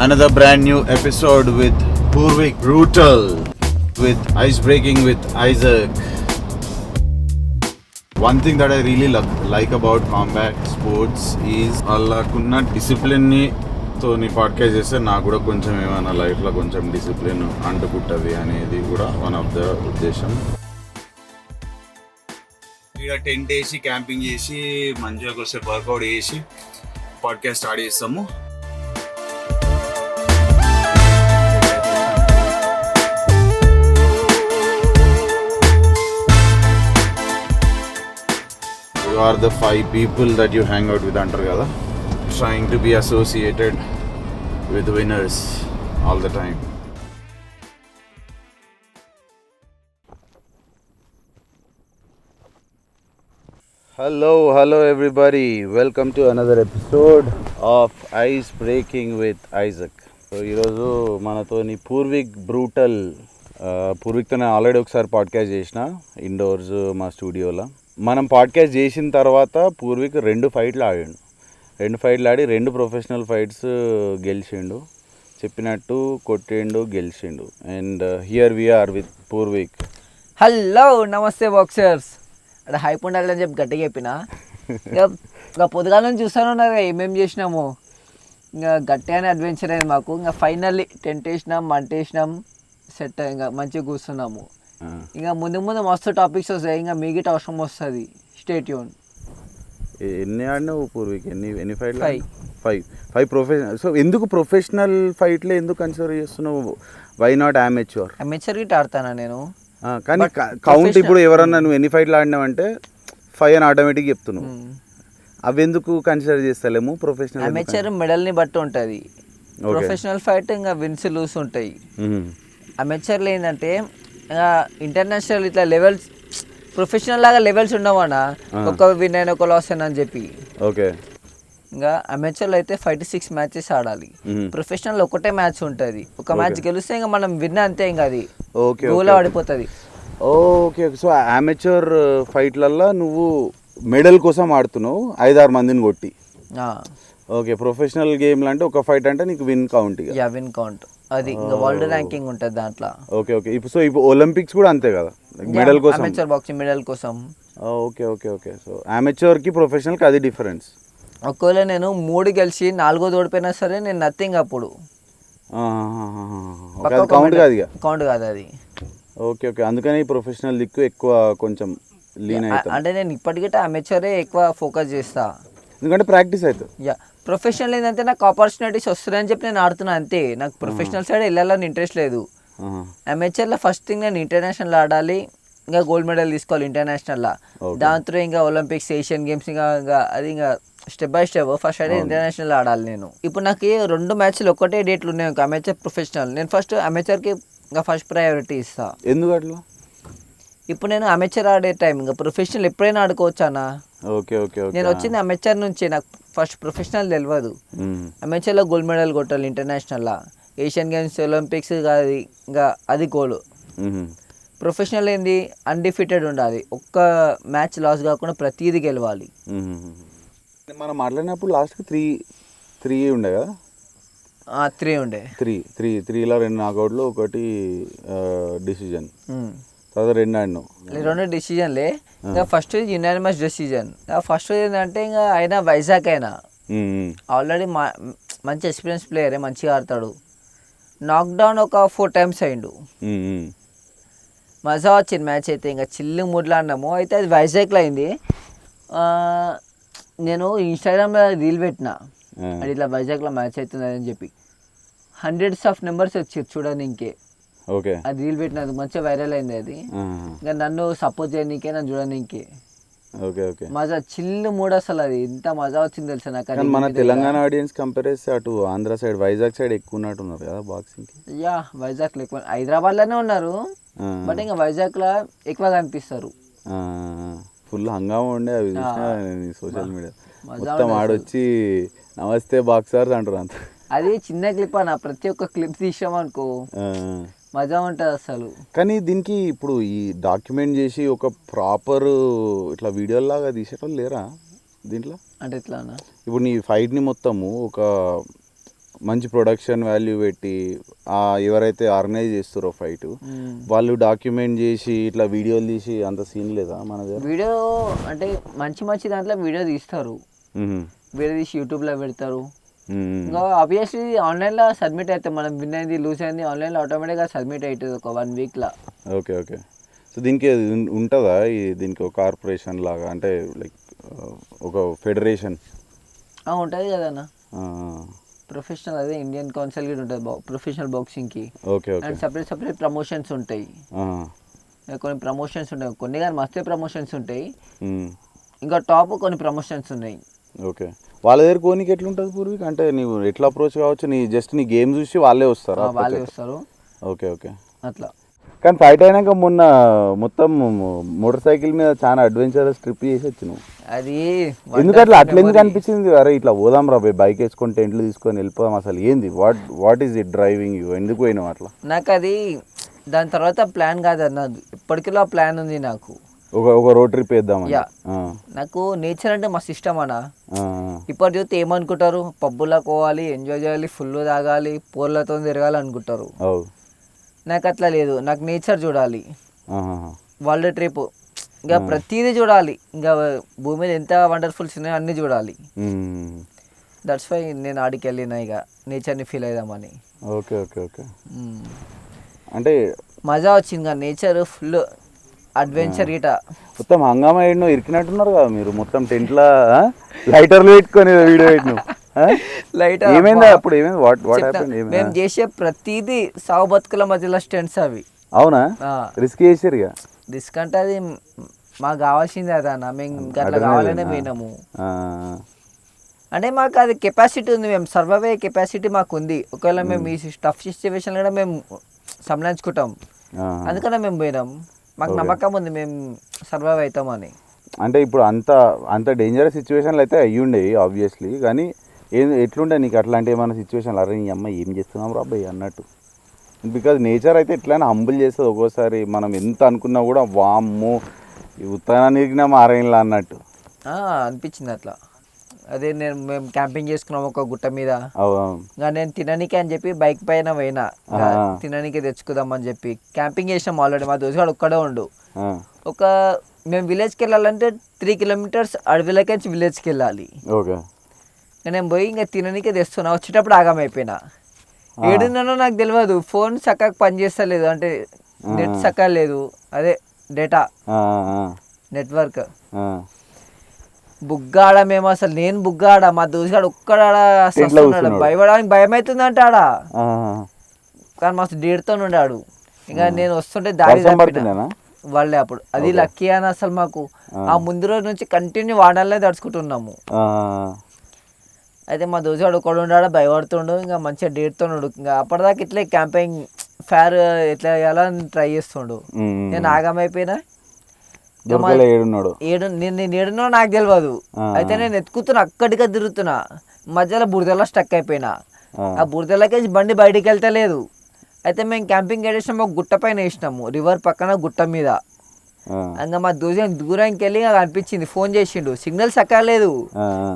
Another brand new episode with Purvik Brutal with Ice Breaking with Isaac. One thing that I really like about combat sports is వాళ్ళకున్న డిసిప్లిన్ని తో నీ podcast చేస్తే నాకు కూడా కొంచెం ఏమైనా లైఫ్లో కొంచెం డిసిప్లిన్ అంటుకుంటుంది అనేది కూడా వన్ ఆఫ్ ద ఉద్దేశం. ఇక్కడ టెంట్ వేసి క్యాంపింగ్ చేసి మంచిగా కొద్దిసేపు వర్కౌట్ చేసి పాడ్కాస్ట్ స్టార్ట్ చేస్తాము. You are the 5 people that you hang out with antar kada, trying to be associated with winners all the time. Hello everybody, welcome to another episode of Ice Breaking with Isaac. So ఈరోజు మనతోని Purvik brutal. పూర్విక్తో నేను already ఒకసారి podcast చేసిన indoors మా స్టూడియోలో. మనం podcast చేసిన తర్వాత పూర్విక్ 2 ఫైట్లు ఆడాడు. 2 ఫైట్లు ఆడి 2 ప్రొఫెషనల్ ఫైట్స్ గెలిచిండు. చెప్పినట్టు కొట్టిండు, గెలిచిండు. And here we are with Purvik. Hello, నమస్తే బాక్సర్స్. అక్కడ హైప్ ఉండాలని చెప్పి గట్టిగా చెప్పిన. ఇంకా పొద్దుగాల నుంచి చూస్తూనే ఉన్నారు ఏమేమి చేసినాము. ఇంకా గట్టిగానే అడ్వెంచర్ అయింది మాకు. ఇంకా ఫైనల్లీ టెంట్ వేసినాం, మంట వేసినాం, సెట్ ఇంకా మంచిగా కూర్చున్నాము. ఇంకా ముందు మస్తు టాపిక్స్ వస్తాయి. ఇంకా మీగిట అవసరం వస్తుంది. Stay tune. ఎన్ని ఆడినావు పూర్విక్? ఎన్ని ఫైట్లు? 5 ప్రొఫెషనల్. సో ఎందుకు ప్రొఫెషనల్ ఫైట్లే ఎందుకు కన్సిడర్ చేస్తున్నావు? Why not amateur? అమేచ్యూర్ గిట్ ఆడతానా నేను. కానీ కౌంట్ ఇప్పుడు ఎవరన్నా నువ్వు ఎన్ని ఫైట్లు ఆడినావంటే 5 అని ఆటోమేటిక్ చెప్తున్నావు. అవి ఎందుకు కన్సిడర్ చేస్తలేము? ప్రొఫెషనల్ అమేచ్యూర్ మెడల్ని బట్టి ఉంటుంది. ప్రొఫెషనల్ ఫైట్ ఇంకా విన్స్ లూస్ ఉంటాయి. అమేచ్యూర్లు ఏంటంటే ఇంటర్నేషనల్ ఇట్లా లెవెల్స్, ప్రొఫెషనల్ లాగా లెవెల్స్ ఉండవన్నా. ఒక విన్ అయిన ఒక లాస్ అయినా అని చెప్పి. ఓకే. ఇంకా అమేచర్లో అయితే 5 to 6 మ్యాచెస్ ఆడాలి. ప్రొఫెషనల్ ఒకటే మ్యాచ్ ఉంటుంది. ఒక మ్యాచ్ గెలిస్తే ఇంకా మనం విన్ అంతే. ఇంకా అది గోల్ పడిపోతుంది. ఓకే. సో అమేచర్ ఫైట్లల్లో నువ్వు మెడల్ కోసం ఆడుతున్నావు 5-6 మందిని కొట్టి. ఓకే. ప్రొఫెషనల్ గేమ్లు అంటే ఒక ఫైట్ అంటే నీకు విన్ కౌంట్. విన్ కౌంట్ అది ఇంకా వరల్డ్ ర్యాంకింగ్ ఉంటుంది దాంట్లో. ఓకే. ఇప్పుడు ఒలింపిక్స్ కూడా అంతే కదా, మెడల్ కోసం. అమేచర్ బాక్సింగ్ మెడల్ కోసం. ఓకే. సో అమేచర్ కి ప్రొఫెషనల్ కి అది డిఫరెన్స్. ఒకవేళ నేను 3 గెలిచి 4వ ఓడిపోయినా సరే నేను నథింగ్ అప్పుడు. కౌంట్ కాదు అది. ఓకే. అందుకని ప్రొఫెషనల్ దిక్కు ఎక్కువ కొంచెం లీన్ అవుతా. అంటే నేను ఇప్పటికీ అమేచరే ఎక్కువ ఫోకస్ చేస్తా, ఎందుకంటే ప్రాక్టీస్ అవుతుంది. ప్రొఫెషనల్ ఏంటంటే నాకు ఆపర్చునిటీస్ వస్తున్నాయని చెప్పి నేను ఆడుతున్నా అంతే. నాకు ప్రొఫెషనల్ సైడ్ వెళ్ళాలని ఇంట్రెస్ట్ లేదు. అమేచర్లో ఫస్ట్ థింగ్ నేను ఇంటర్నేషనల్ ఆడాలి, ఇంకా గోల్డ్ మెడల్ తీసుకోవాలి ఇంటర్నేషనల్లో. దాంతో ఇంకా ఒలింపిక్స్, ఏషియన్ గేమ్స్, ఇంకా అది ఇంకా స్టెప్ బై స్టెప్. ఫస్ట్ అయితే ఇంటర్నేషనల్ ఆడాలి నేను. ఇప్పుడు నాకు 2 మ్యాచ్లు ఒకటే డేట్లు ఉన్నాయి, ఇంకా అమేచర్, ప్రొఫెషనల్. నేను ఫస్ట్ అమేచర్కి ఇంకా ఫస్ట్ ప్రయారిటీ ఇస్తా. ఎందుకు అట్లా? ఇప్పుడు నేను అమేచర్ ఆడే టైం, ఇంకా ప్రొఫెషనల్ ఎప్పుడైనా ఆడుకోవచ్చు అన్న. ఓకే. నేను వచ్చింది అమేచర్ నుంచి, నాకు ఫస్ట్ ప్రొఫెషనల్ తెలియదు. అమేచర్లో గోల్డ్ మెడల్ కొట్టాలి ఇంటర్నేషనల్లో. ఏషియన్ గేమ్స్, ఒలింపిక్స్ అది ఇంకా అది గోల్. ప్రొఫెషనల్ ఏంది, అన్డిఫీటెడ్ ఉండాలి. ఒక్క మ్యాచ్ లాస్ కాకుండా ప్రతిదీ గెలవాలి. మనం మాట్లాడినప్పుడు లాస్ట్కి 3 ఉండే కదా? 3 ఉండే. 3లో 2 నాకౌట్లు, 1 డిసిజన్. తర్వాత 2 ఆడినావు. 2 డిసిజన్లే. ఇంకా ఫస్ట్ యునానిమస్ డిసిజన్. ఫస్ట్ ఏంటంటే ఇంకా అయినా వైజాగ్ అయినా ఆల్రెడీ మంచి ఎక్స్పీరియన్స్ ప్లేయరే, మంచిగా ఆడతాడు. నాక్డౌన్ ఒక 4 times అయిండు. మజా వచ్చింది మ్యాచ్ అయితే. ఇంకా చిల్లు మూడ్లో ఆడినాము. అయితే అది వైజాగ్లో అయింది. నేను ఇన్స్టాగ్రామ్లో రీల్ పెట్టిన, అది ఇట్లా వైజాగ్లో మ్యాచ్ అవుతుంది అని చెప్పి. hundreds of numbers వచ్చారు చూడండి. ఇంకే ఓకే. అది రీల్ పెట్టినది మంచిగా వైరల్ అయింది అది. ఇంకా నన్ను సపోర్ట్ చేయనీకే, నన్ను చూడనీకే. ఓకే. మజా చిల్లు మూడు అసలు. అది ఎంత మజా వచ్చింది తెలుసా నాకు. మన తెలంగాణ ఆడియన్స్ కంపేర్ చేస్తే అటు ఆంధ్ర సైడ్, వైజాగ్ సైడ్ ఎక్కువ ఉన్నట్టు ఉన్నారు కదా బాక్సింగ్ కి. వైజాగ్లో ఎక్కువ, హైదరాబాద్లోనే ఉన్నారు బట్ ఇంకా వైజాగ్లో ఎక్కువ కనిపిస్తారు. ఫుల్ హంగామా ఉండే అవి సోషల్ మీడియా మొత్తం. ఆడొచ్చి నమస్తే బాక్సర్స్ అంటారు అంత. అది చిన్న క్లిప్ అన్న, ప్రతి ఒక్క క్లిప్ తీసామనుకో మజా ఉంటుంది అసలు. కానీ దీనికి ఇప్పుడు ఈ డాక్యుమెంట్ చేసి ఒక ప్రాపర్ ఇట్లా వీడియోలాగా తీసేటోళ్ళు లేరా దీంట్లో? అంటే ఎట్లా అన్న? ఇప్పుడు నీ ఫైట్ని మొత్తము ఒక మంచి ప్రొడక్షన్ వాల్యూ పెట్టి ఎవరైతే ఆర్గనైజ్ చేస్తారో ఫైట్ వాళ్ళు డాక్యుమెంట్ చేసి ఇట్లా వీడియోలు తీసి అంత సీన్ లేదా మన దగ్గర? వీడియో అంటే మంచి దాంట్లో వీడియో తీస్తారు, వీడియో తీసి యూట్యూబ్లో పెడతారు. ఇంకా ఆబ్వియస్లీ ఆన్లైన్లో సబ్మిట్ అవుతాయి, మనం విన్ అయింది లూజ్ అయింది ఆన్లైన్లో ఆటోమేటిక్గా సబ్మిట్ అవుతుంది ఒక 1 వీక్లో. Okay okay. సో దీనికి ఉంటుందా దీనికి ఒక కార్పొరేషన్ లాగా, అంటే లైక్ ఒక ఫెడరేషన్ ఉంటుంది కదన్న, ప్రొఫెషనల్ అదే ఇండియన్ కౌన్సిల్ కూడా ఉంటుంది ప్రొఫెషనల్ బాక్సింగ్కి. Okay okay. And separate promotions ఉంటాయి, కొన్ని ప్రమోషన్స్ ఉంటాయి, కొన్ని కానీ మస్తు ప్రమోషన్స్ ఉంటాయి, ఇంకా టాప్ కొన్ని ప్రమోషన్స్ ఉన్నాయి. ఓకే. వాళ్ళ దగ్గర కోనికి ఎట్లుంటుంది పూర్వీక్, అంటే నీవు ఎట్లా అప్రోచ్ కావచ్చు, నీ గేమ్ చూసి వాళ్ళే వస్తారా? వాళ్ళే వస్తారు. Okay okay. అట్లా. కానీ ఫైట్ అయినాక మొన్న మొత్తం మోటార్ సైకిల్ మీద చాలా అడ్వెంచరస్ ట్రిప్ చేసి వచ్చినావు. అది ఎందుకట్లా అట్లా ఎందుకు అనిపించింది? అరే ఇట్లా పోదాం రా బైక్ వేసుకొని టెంట్లు తీసుకొని వెళ్ళిపోదాం, అసలు ఏంది what is it driving you, ఎందుకు పోయినావు అట్లా? నాకు అది దాని తర్వాత ప్లాన్ కాదన్న, ఇప్పటికిలో ప్లాన్ ఉంది నాకు, ఒక రోడ్ ట్రిప్ వేద్దాం. నాకు నేచర్ అంటే మస్తు ఇష్టం అన్న. ఇప్పుడు చూస్తే ఏమనుకుంటారు, పబ్బులకు పోవాలి, ఎంజాయ్ చేయాలి, ఫుల్ తాగాలి, పోర్లతో తిరగాలి అనుకుంటారు. నాకు అట్లా లేదు, నాకు నేచర్ చూడాలి, వరల్డ్ ట్రిప్, ఇంకా ప్రతిదీ చూడాలి, ఇంకా భూమి మీద ఎంత వండర్ఫుల్స్ ఉన్నాయో అన్నీ చూడాలి. దట్స్ వై నేను ఆడికి వెళ్ళిన, ఇక నేచర్ని ఫీల్ అవుదామని. Okay okay okay. అంటే మజా వచ్చింది కదా, నేచర్ ఫుల్ అడ్వెంచర్ గిట. మొత్తం హంగామా ఎన్నో ఇరికినట్టున్నారు కదా మీరు, మొత్తం టెంట్లా లైటర్లు పెట్టుకొని వీడియో పెట్టినావు. లైటర్ ఏమైంది అప్పుడు, ఏమైంది? What happened? మేము చేసే ప్రతిదీ సాగు బతుకుల మధ్యలో స్టెంట్స్ అవి. అవునా? రిస్క్ చేసారు ఇక. రిస్క్ అంటే అది మాకు కావాల్సిందే అదన్న, మేము అట్లా కావాలనే పోయినాము. అంటే మాకు అది కెపాసిటీ ఉంది, మేము సర్వైవ్ అయ్యే కెపాసిటీ మాకు ఉంది. ఒకవేళ మేము ఈ టఫ్ సిచ్యువేషన్ కూడా మేము సంభాళించుకుంటాం, అందుకనే మేము పోయినాం. మాకు నమ్మకం ఉంది మేము సర్వైవ్ అవుతామని. అంటే ఇప్పుడు అంత డేంజరస్ సిచ్యువేషన్లు అయితే అయ్యుండేవి ఆబ్వియస్లీ, కానీ ఎట్లుండే నీకు అట్లాంటి ఏమైనా సిచ్యువేషన్లు? అరే నీ అమ్మ ఏం చేస్తున్నాం రాబాయ్ అన్నట్టు. బికాజ్ నేచర్ అయితే ఎట్లయినా హంబుల్ చేస్తుంది ఒక్కోసారి, మనం ఎంత అనుకున్నా కూడా వామ్మో ఉత్తరానికి మారేలా అన్నట్టు అనిపించింది అట్లా. అదే మేము క్యాంపింగ్ చేసుకున్నాం ఒక గుట్ట మీద, ఇంకా నేను తిననీకే అని చెప్పి బైక్ పైన పోయినా, తిననీకే తెచ్చుకుందామని చెప్పి క్యాంపింగ్ చేసినాం ఆల్రెడీ. మా దోశగాడు ఒక్కడే ఉండు. మేము విలేజ్కి వెళ్ళాలంటే 3 కిలోమీటర్స్ అడవిలోకి విలేజ్కి వెళ్ళాలి. నేను పోయి ఇంకా తిననీకే తెస్తున్నా, వచ్చేటప్పుడు ఆగమైపోయినా. ఏడున్నానో నాకు తెలియదు, ఫోన్ చక్కగా పనిచేస్తలేదు, అంటే నెట్ చక్కగా లేదు, అదే డేటా నెట్వర్క్. బుగ్గాడ మేము అసలు, నేను బుగ్గాడ, మా దోశగాడు ఒక్కడాడ భయపడడానికి భయం అవుతుంది అంటాడా, కానీ మస్తు డేట్తో ఉండాడు. ఇంకా నేను వస్తుంటే దారి వాళ్ళే అప్పుడు. అది లక్కీ అని అసలు మాకు ఆ ముందు రోజు నుంచి కంటిన్యూ వాడాలనే తడుచుకుంటున్నాము. అయితే మా దోశగాడు ఒకడు ఉన్నాడు, భయపడుతుండు, ఇంకా మంచిగా డేట్తో ఉండు. ఇంకా అప్పటిదాకా ఇట్లే క్యాంపింగ్ ఫైర్ ఎట్లా వేయాలని ట్రై చేస్తుండు. నేను ఆగమైపోయినా, నేను ఏడున్నో నాకు తెలియదు. అయితే నేను ఎత్తుకుతున్నా, అక్కడికే తిరుగుతున్నా, మధ్యలో బురదలో స్టక్ అయిపోయినా. ఆ బురదలకి బండి బయటికి వెళ్తలేదు. అయితే మేము క్యాంపింగ్ వేసినాము, ఒక గుట్ట పైన వేసినాము, రివర్ పక్కన గుట్ట మీద. ఇంకా మా దూరానికి వెళ్ళి అనిపించింది, ఫోన్ చేసిండు, సిగ్నల్ సక్కలేదు,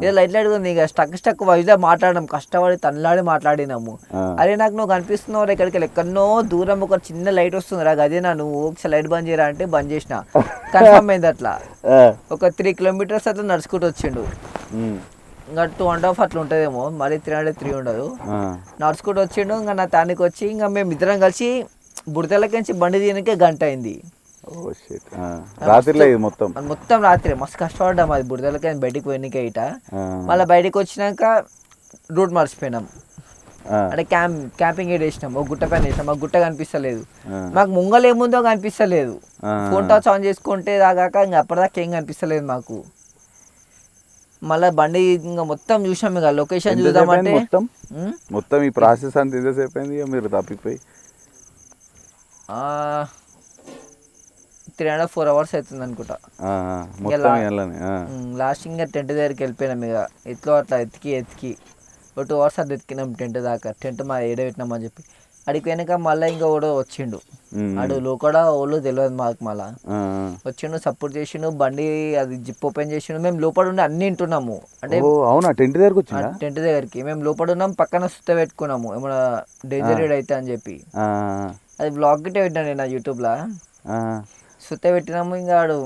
ఏదో లైట్ లైట్ ఉంది. ఇక స్టక్ వైజ్గా మాట్లాడడం, కష్టపడి తనలాడి మాట్లాడినాము. అరే నాకు నువ్వు కనిపిస్తున్నావు ఇక్కడికి వెళ్ళి, ఎక్కడనో దూరం ఒక చిన్న లైట్ వస్తుంది రా, అదే నా నువ్వు ఒకసారి లైట్ బంద్ చేయరా అంటే బంద్ చేసిన. కన్ఫర్మ్ అయింది. అట్లా ఒక 3 కిలోమీటర్స్ అట్లా నడుచుకుంటూ వచ్చిండు. ఇంకా 2.5 అట్లా ఉంటుందేమో, మరి 303 ఉండదు. నడుచుకుంటూ వచ్చిండు. ఇంకా నా తానికి వచ్చి ఇంకా మేము ఇద్దరం కలిసి బుడతలకించి బండి తీయడానికే గంట అయింది. మొత్తం రాత్రి మస్తు కష్టపడ్డాం. అది బుడతలకి బయటికి పోయినాకే ఇట. మళ్ళీ బయటకు వచ్చినాక రూట్ మర్చిపోయినాం. అంటే క్యాంపింగ్ ఏడ్ వేసినాం, ఒక గుట్ట పైన వేసినాం, మాకు గుట్ట కనిపిస్తలేదు. మాకు ముంగలు ఏముందో కనిపిస్తలేదు. ఫోన్ టచ్ ఆన్ చేసుకుంటే దాగాక ఇంకా అప్పటిదాకా ఏం కనిపిస్తలేదు మాకు. మళ్ళీ బండి ఇంకా మొత్తం చూసాం, ఇక లొకేషన్ చూద్దామంటే మొత్తం ఈ ప్రాసెస్ అంత ఎంతసేపు అయింది మీరు తప్పిపోయి? 3.5-4 hours అవుతుంది అనుకుంటా. లాస్ట్ ఇంకా టెంట్ దగ్గరికి వెళ్ళిపోయినాం. ఇక ఎట్లో అట్లా ఎతికి ఒక 2 hours అట్లా ఎతికినాం టెంట్ దాకా. టెంట్ మా ఏడ పెట్టినామని చెప్పి అడిగిపోయినాక మళ్ళీ ఇంకా కూడా వచ్చిండు. ఆడు లోకడ ఓళ్ళు తెలియదు మాకు. మళ్ళా వచ్చిండు, సపోర్ట్ చేసిండు, బండి అది జిప్ ఓపెన్ చేసిండు. మేము లోపల ఉండి అన్ని వింటున్నాము. అంటే అవునా టెంట్ దగ్గరకు వచ్చిందా? టెంట్ దగ్గరికి మేము లోపల ఉన్నాం, పక్కన సుత్త పెట్టుకున్నాము ఏమన్నా డేంజర్ అయితే అని చెప్పి. అది బ్లాగ్ గిట్టే పెట్టినా నేను యూట్యూబ్లో. సుత్త పెట్టినాము. ఇంకా ఆడు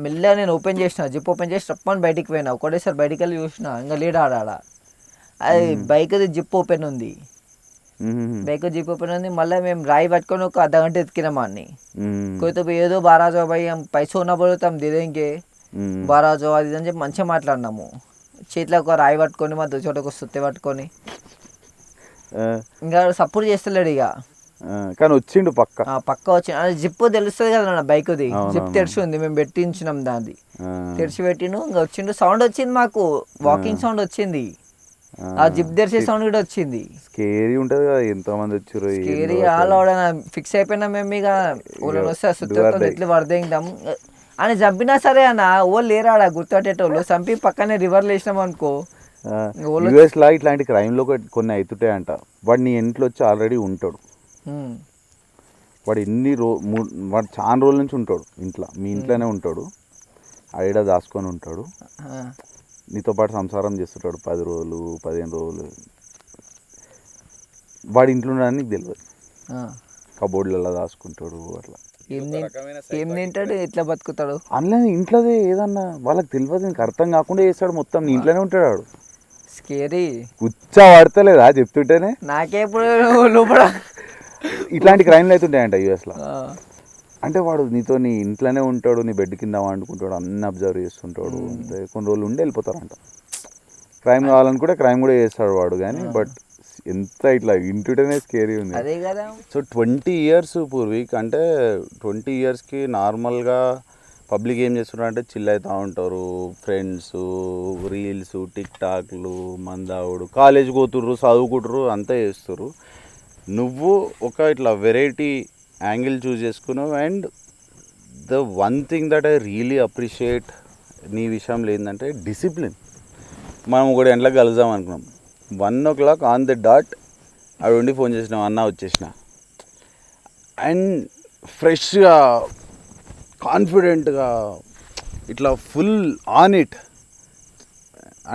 మెల్లగా నేను ఓపెన్ చేసిన, జిప్ ఓపెన్ చేసి తప్పని బయటికి పోయినా. ఒకటేసారి బయటికి వెళ్ళి చూసిన, ఇంకా లేడు ఆడ. అది బైక్ది జిప్ ఓపెన్ ఉంది. బైక్ జిప్ ఓపెన్ ఉంది. మళ్ళీ మేము రాయి పట్టుకొని ఒక అర్ధగంట ఎత్తికినామా అన్ని. కొయితే ఏదో బారాజో భయ్ పైసా ఉన్న పోతాం దిదేంకే బారాజో అది అని చెప్పి మంచిగా మాట్లాడినాము. చేతిలో ఒక రాయి పట్టుకొని మా చోటకు సుత్తి పట్టుకొని ఇంకా సపోర్ట్ చేస్తలేడు ఇక. కానీ వచ్చిండు పక్క వచ్చి జిప్ తెలుస్తుంది కదా నా బైక్ది. జిప్ తెరిచి ఉంది, మేము పెట్టించినాం దాన్ని. తెరిచి పెట్టిను ఇంకా వచ్చిండు. సౌండ్ వచ్చింది మాకు, వాకింగ్ సౌండ్ వచ్చింది. ఆ జిప్ తెరిచే సౌండ్ కూడా వచ్చింది. స్కేరీ ఉంటది కదా, ఎంతో మంది వచ్చారు. స్కేరీ ఫిక్స్ అయిపోయినా మేము. ఇక ఊళ్ళని వస్తే సుత్తతో ఎట్లు వరదేద్దాం అని. చంపినా సరే అన్న ఓళ్ళు లేరాడా గుర్తుపట్టేటోళ్ళు. చంపి పక్కనే రివర్లు వేసినాం అనుకో. యూఎస్ లా ఇట్లాంటి క్రైమ్ లో కొన్ని అవుతుంటాయంట. వాడు నీ ఇంట్లో వచ్చి ఆల్రెడీ ఉంటాడు. వాడు వాడు చాలా రోజుల నుంచి ఉంటాడు ఇంట్లో, మీ ఇంట్లోనే ఉంటాడు. ఆడ దాచుకొని ఉంటాడు, నీతో పాటు సంసారం చేస్తుంటాడు 10 రోజులు 15 రోజులు. వాడి ఇంట్లో ఉండడానికి నీకు తెలియదు, కబోర్డ్లలో దాచుకుంటాడు. అట్లా ఏం తింటాడు, ఎట్లా బతుకుతాడు అందులో ఇంట్లోదే ఏదన్నా వాళ్ళకి తెలియదు, నీకు అర్థం కాకుండా చేస్తాడు. మొత్తం నీ ఇంట్లోనే ఉంటాడు వాడు. స్కేరీ కూర్చో పడతలేదా చెప్తుంటేనే? నాకేప్పుడు లోపల ఇట్లాంటి క్రైమ్లు అవుతుంటాయంట యూఎస్లో. అంటే వాడు నీ ఇంట్లోనే ఉంటాడు, నీ బెడ్ కింద వండుకుంటాడు, అన్ని అబ్జర్వ్ చేస్తుంటాడు. అంతే కొన్ని రోజులు ఉండి వెళ్ళిపోతారంట. క్రైమ్ కావాలనుకుంటే క్రైమ్ కూడా చేస్తాడు వాడు. కానీ బట్ ఎంత ఇట్లా ఇంటుంటేనే స్కేరీ ఉంది. అదే కదా. సో 20 years పూర్వీక్, అంటే 20 yearsకి నార్మల్గా పబ్లిక్ ఏం చేస్తున్నారు అంటే చిల్ అవుతూ ఉంటారు. ఫ్రెండ్స్, రీల్స్, టిక్ టాక్లు, మందావుడు, కాలేజ్ పోతుర్రు, చదువుకుంటారు, అంతా చేస్తారు. నువ్వు ఒక ఇట్లా వెరైటీ యాంగిల్ చూస్ చేసుకున్నావు. And the one thing that I really appreciate నీ విషయంలో ఏంటంటే డిసిప్లిన్. మనం 1 గంటలకు కలుద్దాం అనుకున్నాం, 1 o'clock ఆన్ ది డాట్ అవి ఉండి ఫోన్ చేసినాం, అన్న వచ్చేసిన. అండ్ ఫ్రెష్గా కాన్ఫిడెంట్గా ఇట్లా ఫుల్ ఆన్ ఇట్.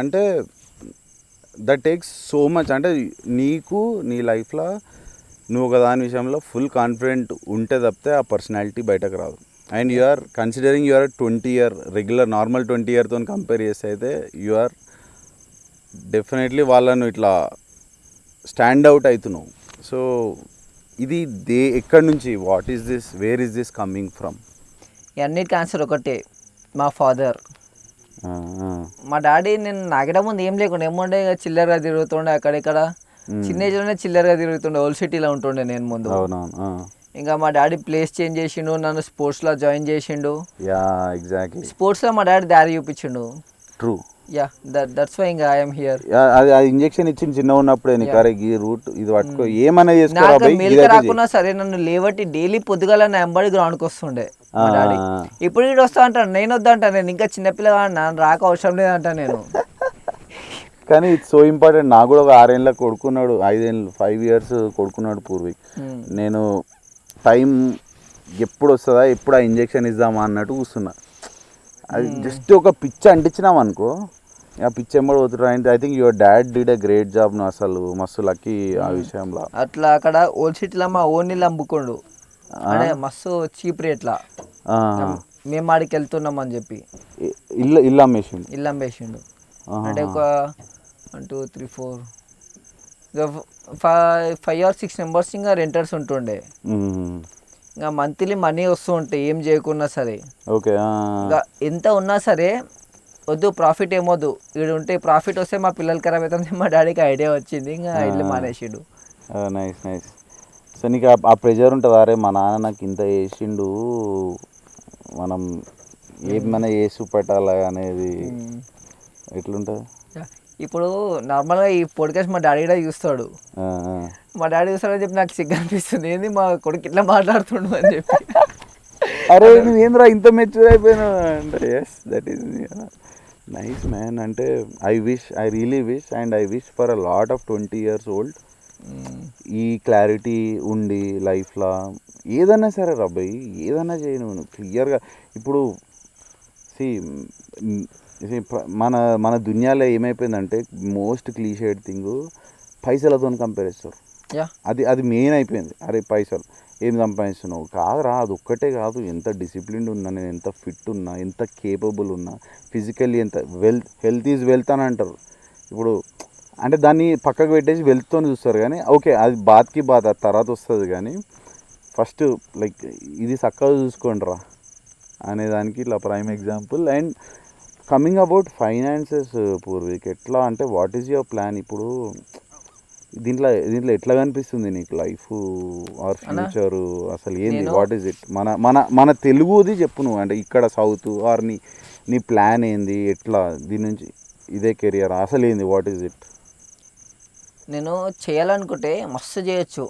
అంటే దట్ టేక్స్ సో మచ్. అంటే నీకు నీ లైఫ్లో నువ్వు ఒక దాని విషయంలో ఫుల్ కాన్ఫిడెంట్ ఉంటే తప్పితే ఆ పర్సనాలిటీ బయటకు రాదు. And you are considering you are 20 year regular normal 20 yearతో కంపేర్ చేస్తే అయితే యు ఆర్ డెఫినెట్లీ వాళ్ళను ఇట్లా స్టాండ్ అవుట్ అవుతున్నావు. సో ఇది ఎక్కడి నుంచి, what is this, where is this coming from? అన్నిటికీ ఆన్సర్ ఒకటే, మా ఫాదర్. మా డాడీ నేను నాగడం ముందు ఏం లేకుండా ఏముండే, చిల్లరగా తిరుగుతుండే అక్కడిక్కడ. చిన్న ఏజ్లోనే చిల్లరగా తిరుగుతుండే, ఓల్డ్ సిటీలో ఉంటుండే నేను ముందు. ఇంకా మా డాడీ ప్లేస్ చేంజ్ చేసిండు, నన్ను స్పోర్ట్స్లో జాయిన్ చేసిండు. స్పోర్ట్స్లో మా డాడీ దారి చూపించిండు. ట్రూ. యా, దట్స్ వై ఇంకా ఐఎమ్ హియర్. అది ఇంజెక్షన్ ఇచ్చింది చిన్న ఉన్నప్పుడే, ఈ రూట్ ఇది పట్టుకో ఏమన్నా చేసుకో. నాకు మేలుక రాకున్నా సరే నన్ను లేవట్టి డైలీ పొద్దుగాల నా ఎంబడి గ్రౌండ్కి వస్తుండే మా డాడీ. ఇప్పుడు ఇటు వస్తా అంటాను, నేను వద్దా అంటాను. నేను ఇంకా చిన్నపిల్లగా రాక అవసరం లేదంట నేను. కానీ ఇట్స్ సో ఇంపార్టెంట్. నాకు కూడా ఒక 6 ఏళ్ళ కొడుకున్నాడు, 5 years కొడుకున్నాడు పూర్వీక్. నేను టైం ఎప్పుడు వస్తుందా, ఎప్పుడు ఆ ఇంజెక్షన్ ఇద్దామా అన్నట్టు కూర్చున్నా. అది జస్ట్ ఒక పిచ్చి అంటించినాం అనుకో, ఆ పిచ్చి ఎంబడి పోతున్నారు. I think your dad did a great job. నువ్వు అసలు మస్తు లక్కీ ఆ విషయంలో. అట్లా అక్కడ ఓల్డ్ సిటీలో మా ఓన్ ఇల్లు అమ్ముకోండు, అంటే మస్తు చీప్ రేట్లా మేము ఆడికి వెళ్తున్నాం అని చెప్పి ఇల్లు అమ్మేసిండు. అంటే ఒక 1 2 3 4 5 or 6 members ఇంకా రెంటర్స్ ఉంటుండే. ఇంకా మంత్లీ మనీ వస్తూ ఉంటాయి ఏం చేయకున్నా సరే. ఓకే. ఇంకా ఎంత ఉన్నా సరే వద్దు, ప్రాఫిట్ ఏమొద్దు, ఇక్కడ ఉంటే ప్రాఫిట్ వస్తే మా పిల్లలు ఖరాబ్ అవుతుంది. మా డాడీకి ఐడియా వచ్చింది, ఇంకా ఇల్లు మానేసిండు. నైస్. సో నీకు ఆ ప్రెజర్ ఉంటుంది, అరే మా నాన్న నాకు ఇంత చేసిండు, మనం ఏమైనా చేసి పెట్టాలా అనేది ఎట్లుంటుంది? ఇప్పుడు నార్మల్గా ఈ పోడ్కాస్ట్ మా డాడీ కూడా చూస్తాడు. మా డాడీ చూస్తాడని చెప్పి నాకు సిగ్గు అనిపిస్తుంది, ఏంది మా కొడుకు ఇట్లా మాట్లాడుతుండు అని చెప్పి. అరే నువ్వేంద్రా ఇంత మెచ్యూర్ అయిపోయినావు అంటే. Yes, that is nice man. అంటే I really wish and I wish for a lot of 20 years old ఈ క్లారిటీ ఉండి లైఫ్లో ఏదన్నా సరే రాబాయ్, ఏదన్నా చేయను నువ్వు క్లియర్గా. ఇప్పుడు సి మన మన దునియాలో ఏమైపోయిందంటే మోస్ట్ క్లీషేడ్ థింగ్ పైసలతో కంపేర్ చేస్తారు. యా అది మెయిన్ అయిపోయింది. అరే పైసలు ఏం సంపాదిస్తున్నావు కాదురా, అది ఒక్కటే కాదు. ఎంత డిసిప్లిన్డ్ ఉన్నా నేను, ఎంత ఫిట్ ఉన్నా, ఎంత కేపబుల్ ఉన్నా, ఫిజికల్లీ ఎంత హెల్త్ ఈజ్ వెల్త్ అని అంటారు. ఇప్పుడు అంటే దాన్ని పక్కకు పెట్టేసి వెల్త్తో చూస్తారు. కానీ ఓకే అది బాత్కి బాత్ అది తర్వాత వస్తుంది. కానీ ఫస్ట్ లైక్ ఇది చక్కగా చూసుకోండి రా అనేదానికి ఇట్లా prime example. And coming about finances Purvik, ఎట్లా అంటే వాట్ ఈజ్ యువర్ ప్లాన్ ఇప్పుడు దీంట్లో ఎట్లా కనిపిస్తుంది నీకు లైఫ్ ఆర్ ఫ్యూచరు? అసలు ఏంది, వాట్ ఈజ్ ఇట్? మన మన మన తెలుగుది చెప్పు నువ్వు. అంటే ఇక్కడ సౌత్ ఆర్ నీ ప్లాన్ ఏంది, ఎట్లా దీని నుంచి ఇదే కెరియర్ అసలు ఏంది, వాట్ ఈజ్ ఇట్? నేను చేయాలనుకుంటే మస్తు చేయొచ్చు.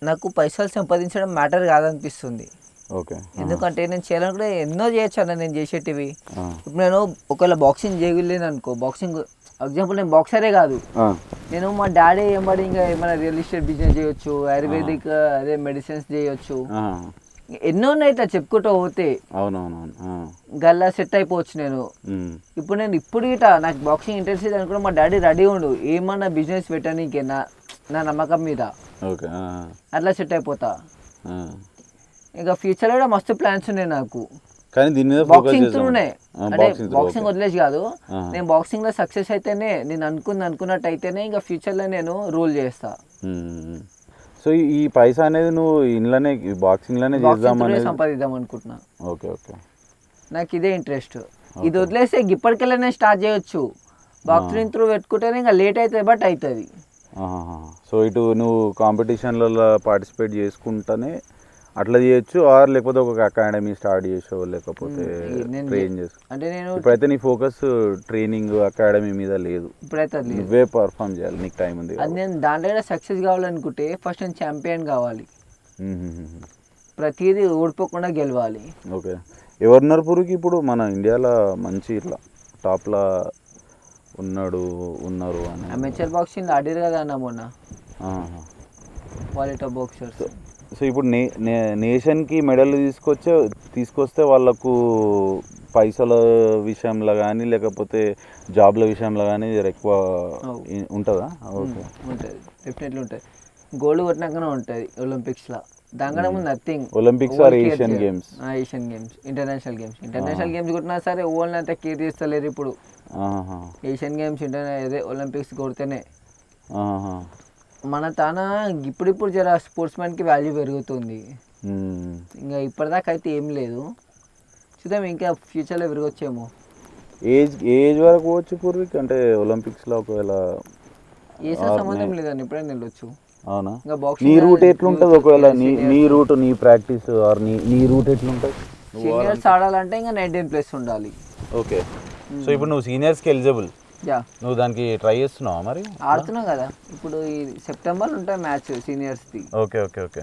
నాకు పైసలు సంపాదించడం మ్యాటర్ కాదనిపిస్తుంది. ఓకే, ఎందుకంటే నేను చేయాలనుకుంటే ఎన్నో చేయొచ్చు అన్న నేను చేసేటివి. ఇప్పుడు నేను ఒకవేళ బాక్సింగ్ చేయలేను అనుకో, బాక్సింగ్ ఎగ్జాంపుల్ నేను బాక్సరే కాదు, నేను మా డాడీ ఏమడి ఇంకా ఏమైనా రియల్ ఎస్టేట్ బిజినెస్ చేయొచ్చు, ఆయుర్వేదిక్ అదే మెడిసిన్స్ చేయొచ్చు, ఎన్నో ఉన్నాయి ఇట్లా చెప్పుకుంటూ పోతే. అవునవునవును, గల్లా సెట్ అయిపోవచ్చు నేను. ఇప్పుడు నేను ఇట నాకు బాక్సింగ్ ఇంట్రెస్ట్ అనుకుంటే మా డాడీ రెడీ ఉండు ఏమన్నా బిజినెస్ పెట్టనీకే నా నమ్మకం మీద. ఓకే, అట్లా సెట్ అయిపోతా. ఇంకా ఫ్యూచర్ కూడా మస్తు ప్లాన్స్ ఉన్నాయి నాకు. కానీ దీని మీద బాక్సింగ్ త్రూనే, అంటే బాక్సింగ్ వదిలేసి కాదు, నేను బాక్సింగ్ లో సక్సెస్ అయితేనే, నేను అనుకున్నట్టు అయితేనే ఇంకా ఫ్యూచర్ లో నేను రూల్ చేస్తా. సో ఈ పైసా అనేది నువ్వు ఇంట్లోనే బాక్సింగ్ లోనే చేద్దామని సంపాదిద్దాం అనుకుంటున్నా. ఓకే ఓకే, నాకు ఇదే ఇంట్రెస్ట్. ఇది వదిలేస్తే ఇప్పటికెళ్ళే నేను స్టార్ట్ చేయొచ్చు. బాక్సింగ్ త్రూ పెట్టుకుంటేనే ఇంకా లేట్ అవుతుంది, బట్ అవుతుంది. సో ఇటు నువ్వు కాంపిటీషన్లలో పార్టిసిపేట్ చేసుకుంటానే అట్లా చేయొచ్చు, ఆర్ లేకపోతే ఒక అకాడమీ స్టార్ట్ చేసో, లేకపోతే ట్రైన్ చేసుకో. అంటే నేను ఇప్పుడైతే నీ ఫోకస్ ట్రైనింగ్ అకాడమీ మీద లేదు, ఇప్పుడైతే నువ్వే పర్ఫామ్ చేయాలి, నీకు టైం ఉంది. అది నేను దాంట్లో కూడా సక్సెస్ కావాలనుకుంటే ఫస్ట్ నేను ఛాంపియన్ కావాలి, ప్రతిదీ ఓడిపోకుండా గెలవాలి. ఓకే, ఎవరున్నారు పూర్వకి ఇప్పుడు మన ఇండియాలో మంచి ఇట్లా టాప్లో ఉన్నారు అని? అమెచర్ బాక్సింగ్ ఆడారు కదా అన్న మొన్న, వాళ్ళ టాప్ బాక్సర్స్. సో ఇప్పుడు నేషన్కి మెడల్ తీసుకొస్తే వాళ్ళకు పైసల విషయంలో కానీ లేకపోతే జాబ్ల విషయంలో కానీ ఎక్కువ ఉంటుందా? ఓకే, ఉంటుంది, డెఫినెట్లీ ఉంటుంది. గోల్డ్ కొట్టినాకనే ఉంటుంది ఒలింపిక్స్లో. దానికన్నా ముందు nothing. Olympics or Asian Games? Asian Games, international games కొట్టినా సరే ఓన్లీ అంతా కేర్ చేస్తలేరు ఇప్పుడు. ఏషియన్ గేమ్స్ అదే ఒలింపిక్స్ కొడితేనే మన తాన ఇప్పుడు జర స్పోర్ట్స్ మ్యాన్కి వాల్యూ పెరుగుతుంది. ఇంకా ఇప్పటిదాకా అయితే ఏం లేదు, చూద్దాం ఇంకా ఫ్యూచర్లో పెరగొచ్చేమో. ఏజ్ వరకు పోవచ్చు పూర్వీక్, అంటే ఒలింపిక్స్లో ఒకవేళ ఏసా సంబంధం లేదండి, ఎప్పుడైనా వెళ్ళొచ్చు. అవునా? నీ రూట్ ఎట్లుంటుంది ఒకవేళ నీ రూట్, నీ ప్రాక్టీస్ ఆర్ నీ రూట్ ఎట్లుంటుంది? సీనియర్స్ ఆడాలంటే ఇంకా 19+ ఉండాలి. ఓకే, సో ఇప్పుడు నువ్వు సీనియర్స్కి ఎలిజిబుల్, నువ్వు దానికి ట్రై చేస్తున్నావా? మరి ఆడుతున్నావు కదా, ఇప్పుడు ఈ సెప్టెంబర్ ఉంటాయి మ్యాచ్ సీనియర్స్ది. ఓకే ఓకే ఓకే,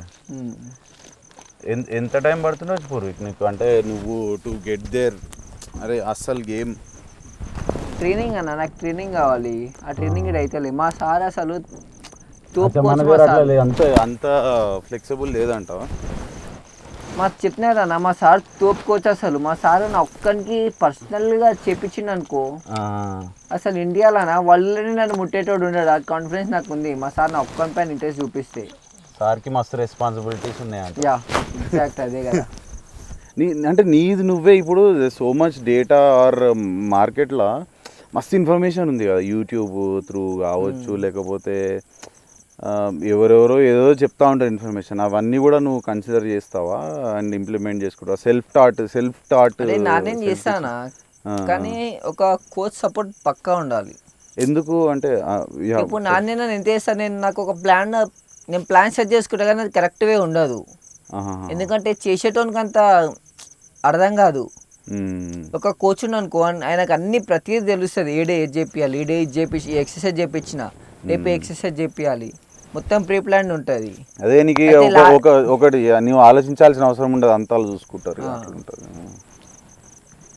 ఎంత టైం పడుతుండొచ్చు పూర్వీక్ నీకు, అంటే నువ్వు టు గెట్ దేర్? అరే అస్సలు గేమ్ ట్రైనింగ్ అన్న, నాకు ట్రైనింగ్ కావాలి. ఆ ట్రైనింగ్ ఇది అయితే మా సార్ అసలు అంత ఫ్లెక్సిబుల్ లేదంటావా? మాకు చెప్పినారన్న, మా సార్ తోపు కోచ్. అసలు మా సార్ నా ఒక్కరికి పర్సనల్గా చేపించిండు అనుకో, అసలు ఇండియాలోనా వాళ్ళని నన్ను ముట్టేటోడు ఉన్నాడు. ఆ కాన్ఫిడెన్స్ నాకు ఉంది. మా సార్ నా ఒక్కని పైన ఇంట్రెస్ట్ చూపిస్తే. సార్కి మస్తు రెస్పాన్సిబిలిటీస్ ఉన్నాయంట. యా ఎగ్జాక్ట్, అదే కదా. అంటే నీది నువ్వే ఇప్పుడు సో మచ్ డేటా ఆర్ మార్కెట్లో మస్తు ఇన్ఫర్మేషన్ ఉంది కదా, యూట్యూబ్ త్రూ కావచ్చు, లేకపోతే ఎవరెవరో ఏదో చెప్తా ఉంటారు ఇన్ఫర్మేషన్, అవన్నీ కూడా నువ్వు కన్సిడర్ చేస్తావా అండ్ ఇంప్లిమెంట్ చేసుకుంటావా? సెల్ఫ్ టాట్ నేను చేస్తానా, కానీ ఒక కోచ్ సపోర్ట్ పక్కా ఉండాలి. ఎందుకు అంటే ఇప్పుడు నేను ఎంత చేస్తాను, నాకు ఒక నేను ప్లాన్ సెట్ చేసుకుంటా, కానీ అది కరెక్ట్వే ఉండదు. ఎందుకంటే చేసేటోనికి అంత అర్థం కాదు. ఒక కోచ్ అనుకో, ఆయనకు అన్ని ప్రతిదీ తెలుస్తుంది. ఏడే ఏది చేపియాలి, ఏడే ఇది చేపించి ఎక్సర్సైజ్ చేపించిన రేపు ఎక్సర్సైజ్ చేపియాలి, మొత్తం ప్రీ ప్లాన్ ఉంటుంది. అదే నీకు ఒకటి నువ్వు ఆలోచించాల్సిన అవసరం ఉండదు, అంతా చూసుకుంటారు.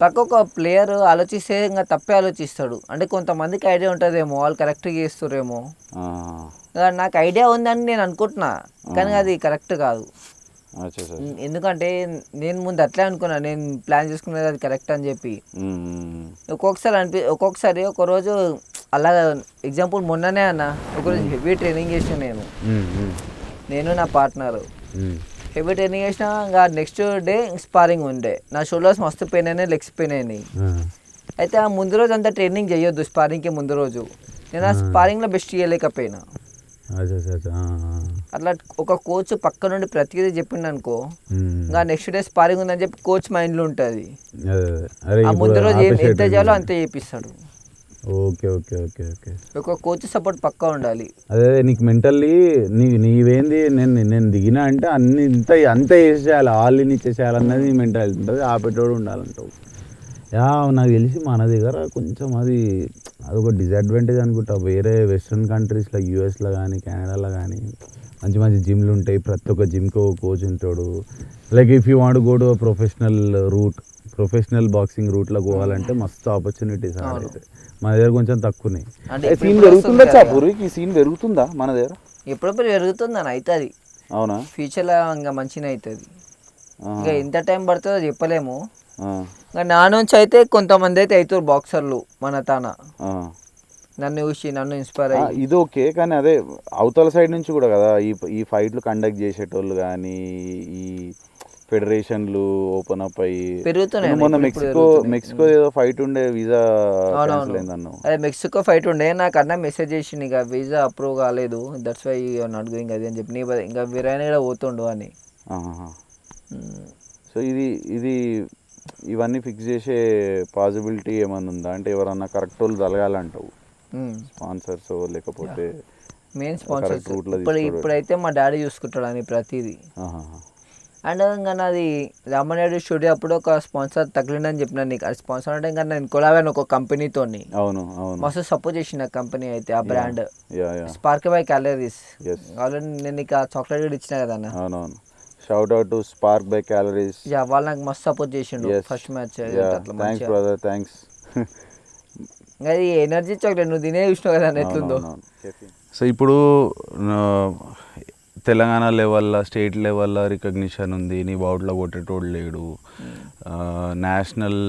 పక్క ఒక ప్లేయర్ ఆలోచిస్తే ఇంకా తప్పే ఆలోచిస్తాడు. అంటే కొంతమందికి ఐడియా ఉంటుందేమో, వాళ్ళు కరెక్ట్గా చేస్తారేమో. నాకు ఐడియా ఉందని నేను అనుకుంటున్నా, కానీ అది కరెక్ట్ కాదు. ఎందుకంటే నేను ముందు అట్లే అనుకున్నా, నేను ప్లాన్ చేసుకునేది అది కరెక్ట్ అని చెప్పి. ఒక్కొక్కసారి ఒకరోజు అలా ఎగ్జాంపుల్ మొన్ననే అన్న ఒకరోజు హెవీ ట్రైనింగ్ చేసిన నేను నా పార్ట్నర్ హెవీ ట్రైనింగ్ చేసిన. ఇంకా నెక్స్ట్ డే స్పారింగ్ ఉండే, నా షోల్డర్స్ మస్తు పెయిన్ అయినాయి, లెగ్స్ పెయిన్ అయినాయి. అయితే ఆ ముందు రోజు అంతా ట్రైనింగ్ చేయొద్దు, స్పారింగ్కి ముందు రోజు. నేను ఆ స్పారింగ్లో బెస్ట్ చేయలేకపోయినా. అట్లా ఒక కోచ్ పక్క నుండి ప్రతిదీ చెప్పిండు అనుకో, ఇంకా నెక్స్ట్ డే స్పారింగ్ ఉందని చెప్పి కోచ్ మైండ్లో ఉంటుంది. ఆ ముందు రోజు ఎంత చేయాలో అంతే చేపిస్తాడు. ఓకే ఓకే ఓకే ఓకే ఒక కోచ్ సపోర్ట్ పక్కా ఉండాలి. అదే నీకు మెంటల్లీ నీవేంది, నేను దిగినా అంటే అన్ని అంతే చేసేయాలి, ఆల్ని ఇచ్చేసేయాలన్నది నీ మెంటాలిటీ ఉంటుంది. ఆపేటోడు ఉండాలంటావు. నాకు తెలిసి మన దగ్గర కొంచెం అదొక డిసడ్వాంటేజ్ అనుకుంటా. వేరే వెస్ట్రన్ కంట్రీస్లో, యూఎస్లో కానీ కెనడాలో కానీ మంచి మంచి జిమ్లు ఉంటాయి. ప్రతి ఒక్క జిమ్కి ఒక కోచ్ ఉంటాడు. Like if you want go to professional boxing రూట్లో పోవాలంటే మస్తు ఆపర్చునిటీస్ అయితే మన దగ్గర కొంచెం తక్కువనే. సీన్ పెరుగుతుందా పూర్వీకి? ఈ సీన్ పెరుగుతుందా మన దగ్గర? ఎప్పుడప్పుడు పెరుగుతుంది అని అవుతుంది. అవునా? ఫ్యూచర్లో ఇంకా మంచిగా అవుతుంది. ఇంకా ఎంత టైం పడుతుందో చెప్పలేము. ఇంకా నా నుంచి అయితే కొంతమంది అయితే అవుతారు బాక్సర్లు మన తాన, నన్ను చూసి నన్ను ఇన్స్పైర్ అయ్యి. ఇది ఓకే, కానీ అదే అవతల సైడ్ నుంచి కూడా కదా ఈ ఫైట్లు కండక్ట్ చేసేటోళ్ళు కానీ, ఈ ఫెడరేషన్లు ఓపెన్ అప్ అయ్యి పెరుగుతున్నాయి. మొన్న మెక్సికో ఏదో ఫైట్ ఉండే, వీసా క్యాన్సిల్ అయిందన్నావు. అదే మెక్సికో ఫైట్ ఉండే, నాకు అన్న మెసేజ్ చేసిండు, ఇక వీసా అప్రూవ్ కాలేదు, దట్స్ వై నాట్ గోయింగ్ అది అని చెప్పి. నీ ఇంకా వేరే కూడా పోతుండు అని. సో ఇది ఇవన్నీ ఫిక్స్ చేసే పాసిబిలిటీ ఏమన్నా ఉందా? అంటే ఎవరన్నా కరెక్ట్ వాళ్ళు జరగాలంటావు, స్పాన్సర్స్ లేకపోతే మెయిన్ స్పాన్సర్స్. ఇప్పుడైతే మా డాడీ చూసుకుంటాడు అని ప్రతిదీ. అండ్ ఇంకా నాది రామనాయుడు స్టూడియో అప్పుడు ఒక స్పాన్సర్ తగిలిందని చెప్పిన నీకు. అది స్పాన్సర్ అంటే ఇంకా నేను కొలాబాను ఒక కంపెనీతో. అవును మస్తు సపోర్ట్ చేసిన కంపెనీ అయితే, ఆ brand spark by calories. Already నేను నీకు ఆ చాక్లెట్ కూడా ఇచ్చిన కదా అన్న. అవునవును, shout out to spark by calories. వాళ్ళు నాకు మస్తు సపోర్ట్ చేసిండు first match. Thanks brother, thanks. అది ఎనర్జీ చాక్లెట్ నువ్వు తినే చూసినావు కదా ఎట్లుందో. సో ఇప్పుడు తెలంగాణ లెవెల్లో, స్టేట్ లెవెల్లో రికగ్నిషన్ ఉంది, నీ బౌట్లో కొట్టేటోడు లేడు. నేషనల్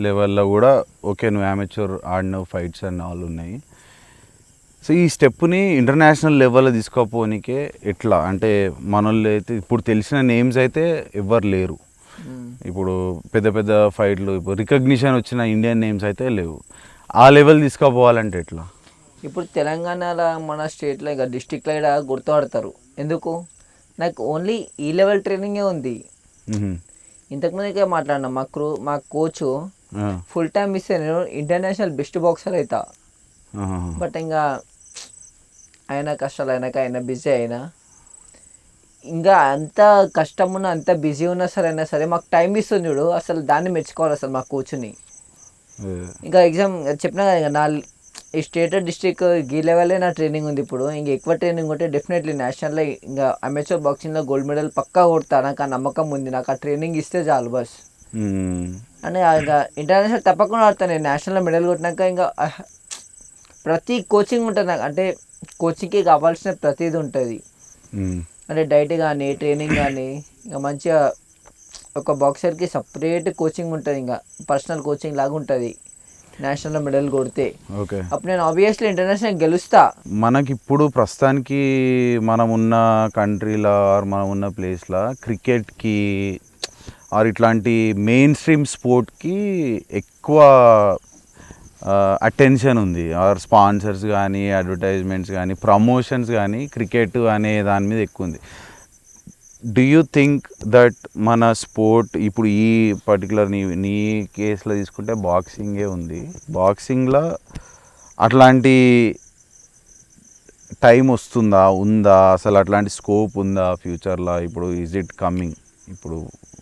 లెవెల్లో కూడా ఓకే, నువ్వు అమెచ్యూర్ ఆడిన ఫైట్స్ అన్నీ ఆల్ ఉన్నాయి. సో ఈ స్టెప్ని ఇంటర్నేషనల్ లెవెల్లో తీసుకోపోనికే ఎట్లా? అంటే మనోళ్ళు అయితే ఇప్పుడు తెలిసిన నేమ్స్ అయితే ఎవ్వరు లేరు. ఇప్పుడు పెద్ద పెద్ద ఫైట్లు, ఇప్పుడు రికగ్నిషన్ వచ్చిన ఇండియన్ నేమ్స్ అయితే లేవు. ఆ లెవెల్ తీసుకోపోవాలంటే ఎట్లా? ఇప్పుడు తెలంగాణలో మన స్టేట్లో ఇక డిస్టిక్లో ఇక్కడ గుర్తుపడతారు. ఎందుకు? నాకు ఓన్లీ ఈ లెవెల్ ట్రైనింగే ఉంది. ఇంతకుముందుకే మాట్లాడినా, మా కోచ్ ఫుల్ టైం ఇస్తే నేను ఇంటర్నేషనల్ బెస్ట్ బాక్సర్ అవుతా. బట్ ఇంకా ఆయన కష్టాలు ఆయన బిజీ అయినా, ఇంకా అంత కష్టం ఉన్నా, అంత బిజీ ఉన్నా సరే మాకు టైం ఇస్తుంది చూడు, అసలు దాన్ని మెచ్చుకోవాలి అసలు మా కోచ్ని. ఇంకా ఎగ్జామ్ చెప్పినా కదా, నా ఈ స్టేట్ డిస్ట్రిక్ట్ ఈ లెవెల్లో నా ట్రైనింగ్ ఉంది. ఇప్పుడు ఇంకా ఎక్కువ ట్రైనింగ్ ఉంటే డెఫినెట్లీ నేషనల్లో ఇంకా అమెచ్యూర్ బాక్సింగ్లో గోల్డ్ మెడల్ పక్కా కొడతా. నాకు ఆ నమ్మకం ఉంది. నాకు ఆ ట్రైనింగ్ ఇస్తే చాలు బస్. అంటే ఇంకా ఇంటర్నేషనల్ తప్పకుండా ఆడతాను నేను. నేషనల్లో మెడల్ కొట్టినాక ఇంకా ప్రతి కోచింగ్ ఉంటుంది నాకు. అంటే కోచింగ్కి కావాల్సిన ప్రతిదీ ఉంటుంది. అంటే డైట్ కానీ, ట్రైనింగ్ కానీ, ఇంకా మంచిగా ఒక బాక్సర్కి సపరేట్ కోచింగ్ ఉంటుంది, ఇంకా పర్సనల్ కోచింగ్ లాగా ఉంటుంది నేషనల్లో మెడల్ కొడితే. అప్పుడు నేను ఆబ్వియస్లీ ఇంటర్నేషనల్ గెలుస్తా. మనకి ఇప్పుడు ప్రస్తుతానికి మనం ఉన్న కంట్రీలో ఆర్ మనం ఉన్న ప్లేస్లో క్రికెట్కి ఆర్ ఇట్లాంటి మెయిన్ స్ట్రీమ్ స్పోర్ట్కి ఎక్కువ అటెన్షన్ ఉంది. ఆర్ స్పాన్సర్స్ కానీ, అడ్వర్టైజ్మెంట్స్ కానీ, ప్రమోషన్స్ కానీ క్రికెట్ అనే దాని మీద ఎక్కువ ఉంది. డూ యూ థింక్ దట్ మన స్పోర్ట్ ఇప్పుడు ఈ పర్టికులర్ నీ కేసులో తీసుకుంటే బాక్సింగే ఉంది, బాక్సింగ్లో అట్లాంటి టైం ఉందా అసలు? అట్లాంటి స్కోప్ ఉందా ఫ్యూచర్లో? ఇప్పుడు ఈజ్ ఇట్ కమింగ్? ఇప్పుడు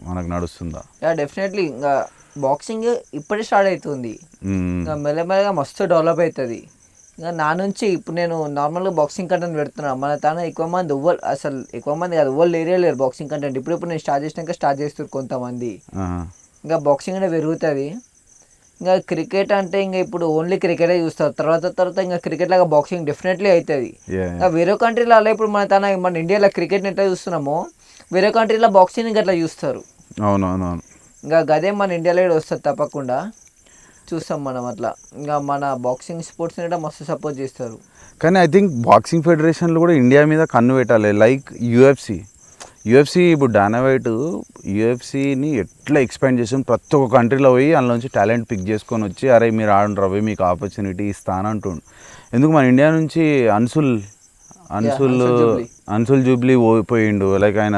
మనకు నడుస్తుందా? డెఫినెట్లీ. ఇంకా బాక్సింగ్ ఇప్పుడే స్టార్ట్ అవుతుంది, ఇంకా మెల్లమెల్లగా మస్తు డెవలప్ అవుతుంది. ఇంకా నా నుంచి ఇప్పుడు నేను నార్మల్గా బాక్సింగ్ కంటెంట్ పెడుతున్నాను. మన తాను ఎక్కువ మంది ఎక్కువ మంది కాదు, ఎవ్వరు లేరు బాక్సింగ్ కంటెంట్. ఇప్పుడు నేను స్టార్ట్ చేసినాక స్టార్ట్ చేస్తారు కొంతమంది. ఇంకా బాక్సింగ్ కూడా పెరుగుతుంది. ఇంకా క్రికెట్ అంటే ఇంకా ఇప్పుడు ఓన్లీ క్రికెటే చూస్తారు, తర్వాత ఇంకా క్రికెట్ లాగా బాక్సింగ్ డెఫినెట్లీ అవుతుంది. ఇంకా వేరే కంట్రీలో అలా ఇప్పుడు మన ఇండియాలో క్రికెట్ని ఎట్లా చూస్తున్నామో వేరే కంట్రీలో బాక్సింగ్ అట్లా చూస్తారు. అవునవునవును. ఇంకా గదే మన ఇండియాలో కూడా వస్తుంది తప్పకుండా, చూస్తాం మనం అట్లా. ఇంకా మన బాక్సింగ్ స్పోర్ట్స్ని కూడా మస్తు సపోర్ట్ చేస్తారు. కానీ ఐ థింక్ బాక్సింగ్ ఫెడరేషన్లు కూడా ఇండియా మీద కన్ను పెట్టాలి. లైక్ యూఎఫ్సి ఇప్పుడు డానా వైట్ యూఎఫ్సిని ఎట్లా ఎక్స్పాండ్ చేసాం, ప్రతి ఒక్క కంట్రీలో పోయి అందులోంచి టాలెంట్ పిక్ చేసుకొని వచ్చి అరే మీరు ఆడండి రవి మీకు ఆపర్చునిటీ ఇస్తానంటుండు. ఎందుకు మన ఇండియా నుంచి అన్సుల్ జూబ్లీ ఓడిపోయిండు. లైక్ ఆయన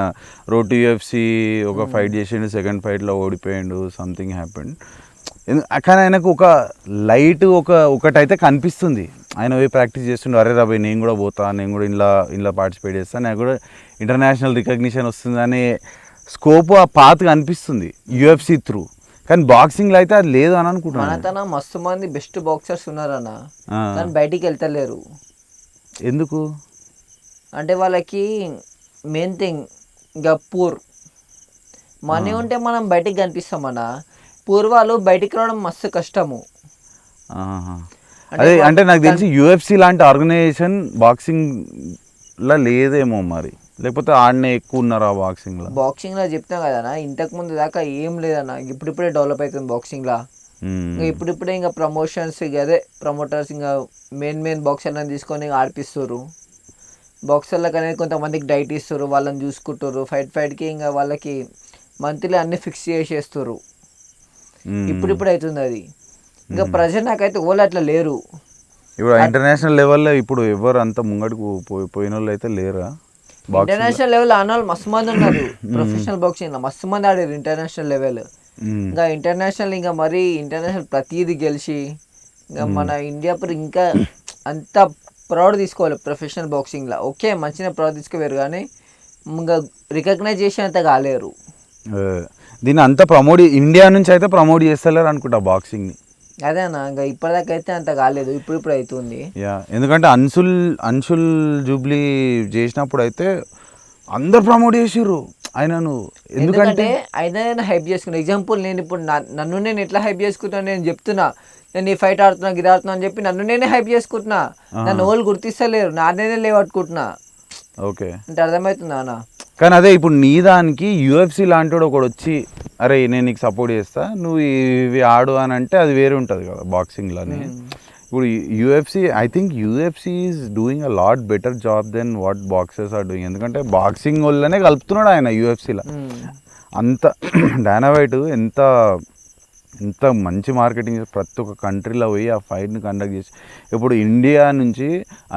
రోడ్ యూఎఫ్సి ఒక ఫైట్ చేసిండు, సెకండ్ ఫైట్లో ఓడిపోయిండు, సంథింగ్ హ్యాపెండ్. కానీ ఆయనకు ఒక లైట్ ఒకటైతే కనిపిస్తుంది, ఆయన పోయి ప్రాక్టీస్ చేస్తుండే అరే రవి నేను కూడా పోతా, నేను కూడా ఇంట్లో పార్టిసిపేట్ చేస్తాను, నాకు కూడా ఇంటర్నేషనల్ రికగ్నిషన్ వస్తుందనే స్కోప్ ఆ పాత కనిపిస్తుంది యూఎఫ్సి త్రూ. కానీ బాక్సింగ్లో అయితే అది లేదు అని అనుకుంటున్నాను. మన మస్తు మంది బెస్ట్ బాక్సర్స్ ఉన్నారన్న, కానీ బయటికి వెళ్తలేరు. ఎందుకు అంటే వాళ్ళకి మెయిన్ థింగ్ ఇంకా పూర్ మనీ ఉంటే మనం బయటికి కనిపిస్తామన్నా, పూర్వాలు బయటికి రావడం మస్తు కష్టము. అదే అంటే నాకు తెలిసి యూఎఫ్సి లాంటి ఆర్గనైజేషన్ బాక్సింగ్లో లేదేమో మరి, లేకపోతే ఆడనే ఎక్కువ ఉన్నారా బాక్సింగ్లో చెప్తాం కదన్నా, ఇంతకు ముందు దాకా ఏం లేదన్నా, ఇప్పుడిప్పుడే డెవలప్ అవుతుంది బాక్సింగ్లో. ఇంకా ఇప్పుడిప్పుడే ఇంకా ప్రమోషన్స్ అదే ప్రమోటర్స్ ఇంకా మెయిన్ బాక్సర్లను తీసుకొని ఆడిపిస్తారు. బాక్సర్లకు అనేది కొంతమందికి డైట్ ఇస్తారు, వాళ్ళని చూసుకుంటారు. ఫైట్కి ఇంకా వాళ్ళకి మంత్లీ అన్ని ఫిక్స్ చేసేస్తారు. ఇప్పుడు అవుతుంది అది. ఇంకా ప్రజెంట్ నాకైతే ఓళ్ళు అట్లా లేరు. ఇప్పుడు ఇంటర్నేషనల్ లెవెల్లో ఇప్పుడు ఎవరు అంత ముంగడికి పోయిన వాళ్ళు అయితే లేరా? ఇంటర్నేషనల్ లెవెల్ ఆన వాళ్ళు మస్తు మంది ఉన్నారు. ప్రొఫెషనల్ బాక్సింగ్ మస్తు మంది ఆడారు ఇంటర్నేషనల్ లెవెల్. ఇంకా ఇంటర్నేషనల్ ఇంకా మరీ ఇంటర్నేషనల్ ప్రతిదీ గెలిచి ఇంకా మన ఇండియా ఇంకా అంత ప్రౌడ్ తీసుకోవాలి ప్రొఫెషనల్ బాక్సింగ్లో. ఓకే మంచిగా ప్రౌడ్ తీసుకోలేరు కానీ ఇంకా రికగ్నైజ్ చేసేంత కాలేరు. దీన్ని అంతా ఇండియా నుంచి అయితే ప్రమోట్ చేస్తలేరు అనుకుంటా బాక్సింగ్ని. అదేనా ఇంకా ఇప్పటిదాకా అయితే అంత కాలేదు, ఇప్పుడు అవుతుంది. ఎందుకంటే అన్సుల్ జూబ్లీ చేసినప్పుడు అయితే అందరు ప్రమోట్ చేసిర్రు ఆయనను. ఎందుకంటే ఆయన హైప్ చేసుకున్నా. ఎగ్జాంపుల్ నేను ఇప్పుడు నన్ను నేను ఎట్లా హైప్ చేసుకుంటున్నా నేను చెప్తున్నా, నేను ఈ ఫైట్ ఆడుతున్నా గిది ఆడుతున్నా అని చెప్పి నన్ను నేనే హైప్ చేసుకుంటున్నా. నన్ను వాళ్ళు గుర్తిస్తలేరు, నేనే లేవట్టుకుంటున్నా. ఓకే అంటే అర్థమవుతుందా అన్న? కానీ అదే ఇప్పుడు నీ దానికి యూఎఫ్సి లాంటి వాడు ఒకడు వచ్చి అరే నేను నీకు సపోర్ట్ చేస్తా నువ్వు ఇవి ఆడు అని అంటే అది వేరే ఉంటుంది కదా బాక్సింగ్లోనే. ఇప్పుడు I think UFC is doing a lot better job than what boxers are doing. ఎందుకంటే బాక్సింగ్ వల్లనే కలుపుతున్నాడు ఆయన యూఎఫ్సిలో. అంత డానా వైట్ ఎంత మంచి మార్కెటింగ్, ప్రతి ఒక్క కంట్రీలో పోయి ఆ ఫైట్ని కండక్ట్ చేసి ఇప్పుడు ఇండియా నుంచి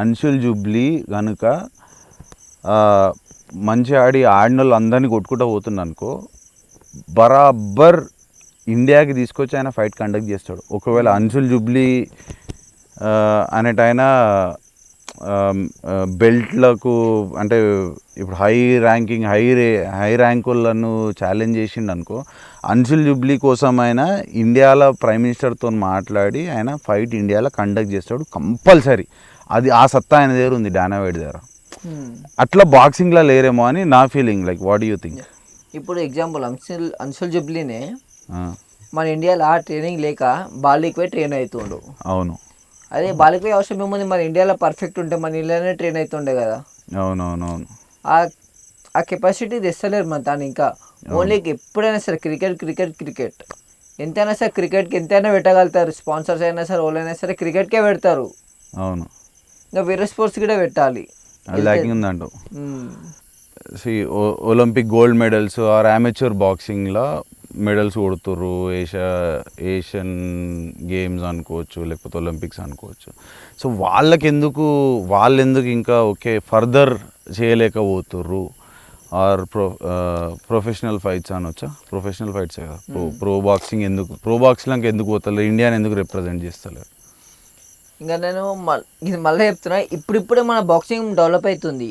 అన్సుల్ జూబ్లీ కనుక మంచి ఆడిన వాళ్ళు అందరినీ కొట్టుకుంటూ పోతుంది అనుకో, బరాబర్ ఇండియాకి తీసుకొచ్చి ఆయన ఫైట్ కండక్ట్ చేస్తాడు. ఒకవేళ అన్సుల్ జూబ్లీ అనేటైనా బెల్ట్లకు అంటే ఇప్పుడు హై ర్యాంకులను ఛాలెంజ్ చేసిండు అనుకో, అన్సుల్ జూబ్లీ కోసం ఆయన ఇండియాలో ప్రైమ్ మినిస్టర్తో మాట్లాడి ఆయన ఫైట్ ఇండియాలో కండక్ట్ చేస్తాడు కంపల్సరీ. అది ఆ సత్తా ఆయన దగ్గర ఉంది, డానా వైట్ దగ్గర. అట్లా బాక్సింగ్లో లేరేమో అని నా feeling. Like what you think? ఇప్పుడు ఎగ్జాంపుల్ అన్సుల్ జూబ్లీనే మన ఇండియాలో ట్రైనింగ్ లేక బాలీకి పోయి ట్రైన్ అవుతుండు. అవును, అదే బాలీకి పోయి అవసరం ఏముంది, మన ఇండియాలో పర్ఫెక్ట్ ఉంటే మన ఇండియాలోనే ట్రైన్ అవుతుండే కదా. అవునవునవును. ఆ కెపాసిటీ తెస్తలేరు మన తాను. ఇంకా ఓన్లీ ఎప్పుడైనా సరే క్రికెట్ ఎంతైనా సరే క్రికెట్కి ఎంతైనా పెట్టగలుగుతారు. స్పాన్సర్స్ అయినా సరే వాళ్ళైనా సరే క్రికెట్కే పెడతారు. అవును, ఇంకా వేరే స్పోర్ట్స్ కూడా పెట్టాలి. ల్యాకింగ్ ఉందంటావు. Olympic gold medals or amateur బాక్సింగ్లో మెడల్స్ కొడుతుర్రు, ఏషియన్ గేమ్స్ అనుకోవచ్చు, లేకపోతే ఒలింపిక్స్ అనుకోవచ్చు. సో వాళ్ళు ఎందుకు ఇంకా ఓకే ఫర్దర్ చేయలేకపోతుర్రు? ఆర్ ప్రొఫెషనల్ ఫైట్స్ అనొచ్చా? ప్రొఫెషనల్ ఫైట్స్ కదా. ప్రో బాక్సింగ్ ఎందుకు పోతలేరు? ఇండియాని ఎందుకు రిప్రజెంట్ చేస్తలేరు? ఇంకా నేను ఇది మళ్ళీ చెప్తున్నా, ఇప్పుడిప్పుడే మన బాక్సింగ్ డెవలప్ అవుతుంది.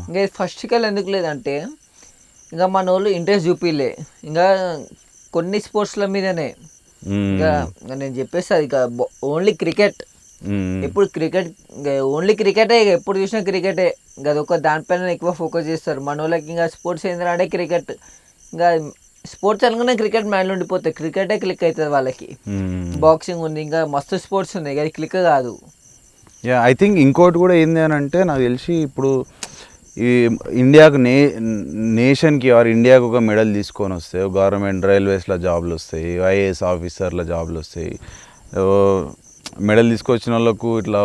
ఇంకా ఫస్ట్కి ఎందుకు లేదంటే ఇంకా మన వాళ్ళు ఇంట్రెస్ట్ చూపిలే ఇంకా కొన్ని స్పోర్ట్స్ల మీదనే. ఇంకా నేను చెప్పేస్తాను ఇక ఓన్లీ క్రికెట్. ఎప్పుడు క్రికెట్ ఓన్లీ క్రికెటే, ఎప్పుడు చూసినా క్రికెటే. ఇంకా అదొక దానిపైన ఎక్కువ ఫోకస్ చేస్తారు మన వాళ్ళకి. ఇంకా స్పోర్ట్స్ ఏంటంటే క్రికెట్. ఇంకా స్పోర్ట్స్ అనుకునే క్రికెట్ మైండ్లో ఉండిపోతాయి, క్రికెటే క్లిక్ అవుతుంది వాళ్ళకి. బాక్సింగ్ ఉంది, ఇంకా మస్తు స్పోర్ట్స్ ఉన్నాయి, అది క్లిక్ కాదు. యా, ఐ థింక్ ఇంకోటి కూడా ఏంది అని అంటే నాకు తెలిసి ఇప్పుడు ఈ ఇండియాకు నేషన్కి ఆర్ ఇండియాకు ఒక మెడల్ తీసుకొని వస్తే గవర్నమెంట్ రైల్వేస్లో జాబ్లు వస్తాయి, ఐఏఎస్ ఆఫీసర్ల జాబ్లు వస్తాయి. మెడల్ తీసుకొచ్చిన వాళ్ళకు ఇట్లా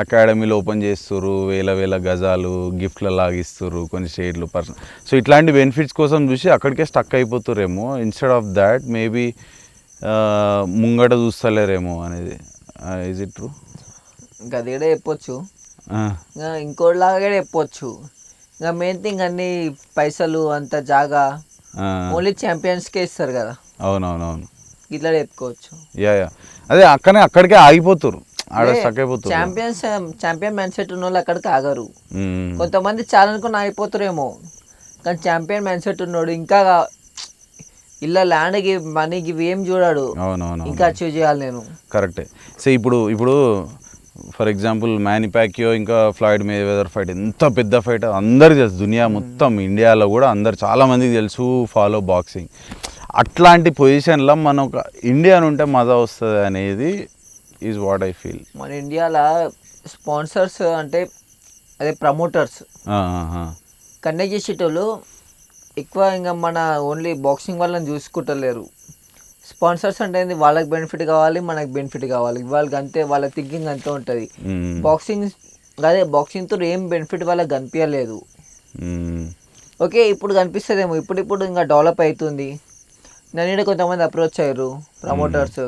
అకాడమీలు ఓపెన్ చేస్తారు, వేల వేల గజాలు గిఫ్ట్లు లాగిస్తారు కొన్ని స్టేట్లు పర్సన్. సో ఇట్లాంటి బెనిఫిట్స్ కోసం చూసి అక్కడికే స్టక్ అయిపోతారేమో, ఇన్స్టెడ్ ఆఫ్ దాట్ మేబీ ముంగట చూస్తలేరేమో అనేది. Is it true? ఇంకా అది కూడా చెప్పొచ్చు, ఇంకా ఇంకోటిలాగా కూడా చెప్పొచ్చు. ఇంకా మెయిన్ థింగ్ అన్ని పైసలు అంత జాగా ఓన్లీ ఛాంపియన్స్కే ఇస్తారు కదా. అవునవునవును, ఇట్లా చెప్పుకోవచ్చు. యా యా, అదే అక్కడికే ఆగిపోతారు, ఆడ స్టక్ అయిపోతారు. ఛాంపియన్ మైండ్ సెట్ ఉన్న వాళ్ళు అక్కడికి ఆగరు. కొంతమంది చాలా అనుకుని ఆగిపోతారేమో, కానీ ఛాంపియన్ మైండ్ సెట్ ఉన్నాడు ఇంకా ఇలా ల్యాండ్కి మనీకి ఏం చూడాడు. అవునవును, ఇంకా అచీవ్ చేయాలి నేను. కరెక్టే. సో ఇప్పుడు ఫర్ ఎగ్జాంపుల్ మ్యానీ ప్యాక్యో ఇంకా ఫ్లాయిడ్ మేవెదర్ ఫైట్ ఎంత పెద్ద ఫైట్ అందరికీ తెలుసు, దునియా మొత్తం ఇండియాలో కూడా అందరు చాలామందికి తెలుసు ఫాలో బాక్సింగ్. అట్లాంటి పొజిషన్లో మన ఒక ఇండియన్ ఉంటే మజా వస్తుంది అనేది ఈజ్ వాట్ ఐ ఫీల్. మన ఇండియాలో స్పాన్సర్స్ అంటే అదే ప్రమోటర్స్ కండక్ట్ చేసేటోళ్ళు ఎక్కువ ఇంకా మన ఓన్లీ బాక్సింగ్ వాళ్ళని చూసుకుంటలేరు. స్పాన్సర్స్ అంటే ఏంది, వాళ్ళకి బెనిఫిట్ కావాలి, మనకి బెనిఫిట్ కావాలి, వాళ్ళకి అంతే, వాళ్ళ థింకింగ్ అంతే ఉంటుంది. బాక్సింగ్ అదే బాక్సింగ్తో ఏం బెనిఫిట్ వాళ్ళకి కనిపించలేదు. ఓకే ఇప్పుడు కనిపిస్తుందేమో, ఇప్పుడు ఇంకా డెవలప్ అవుతుంది. నన్ను కొంతమంది అప్రోచ్ అయ్యారు ప్రమోటర్స్,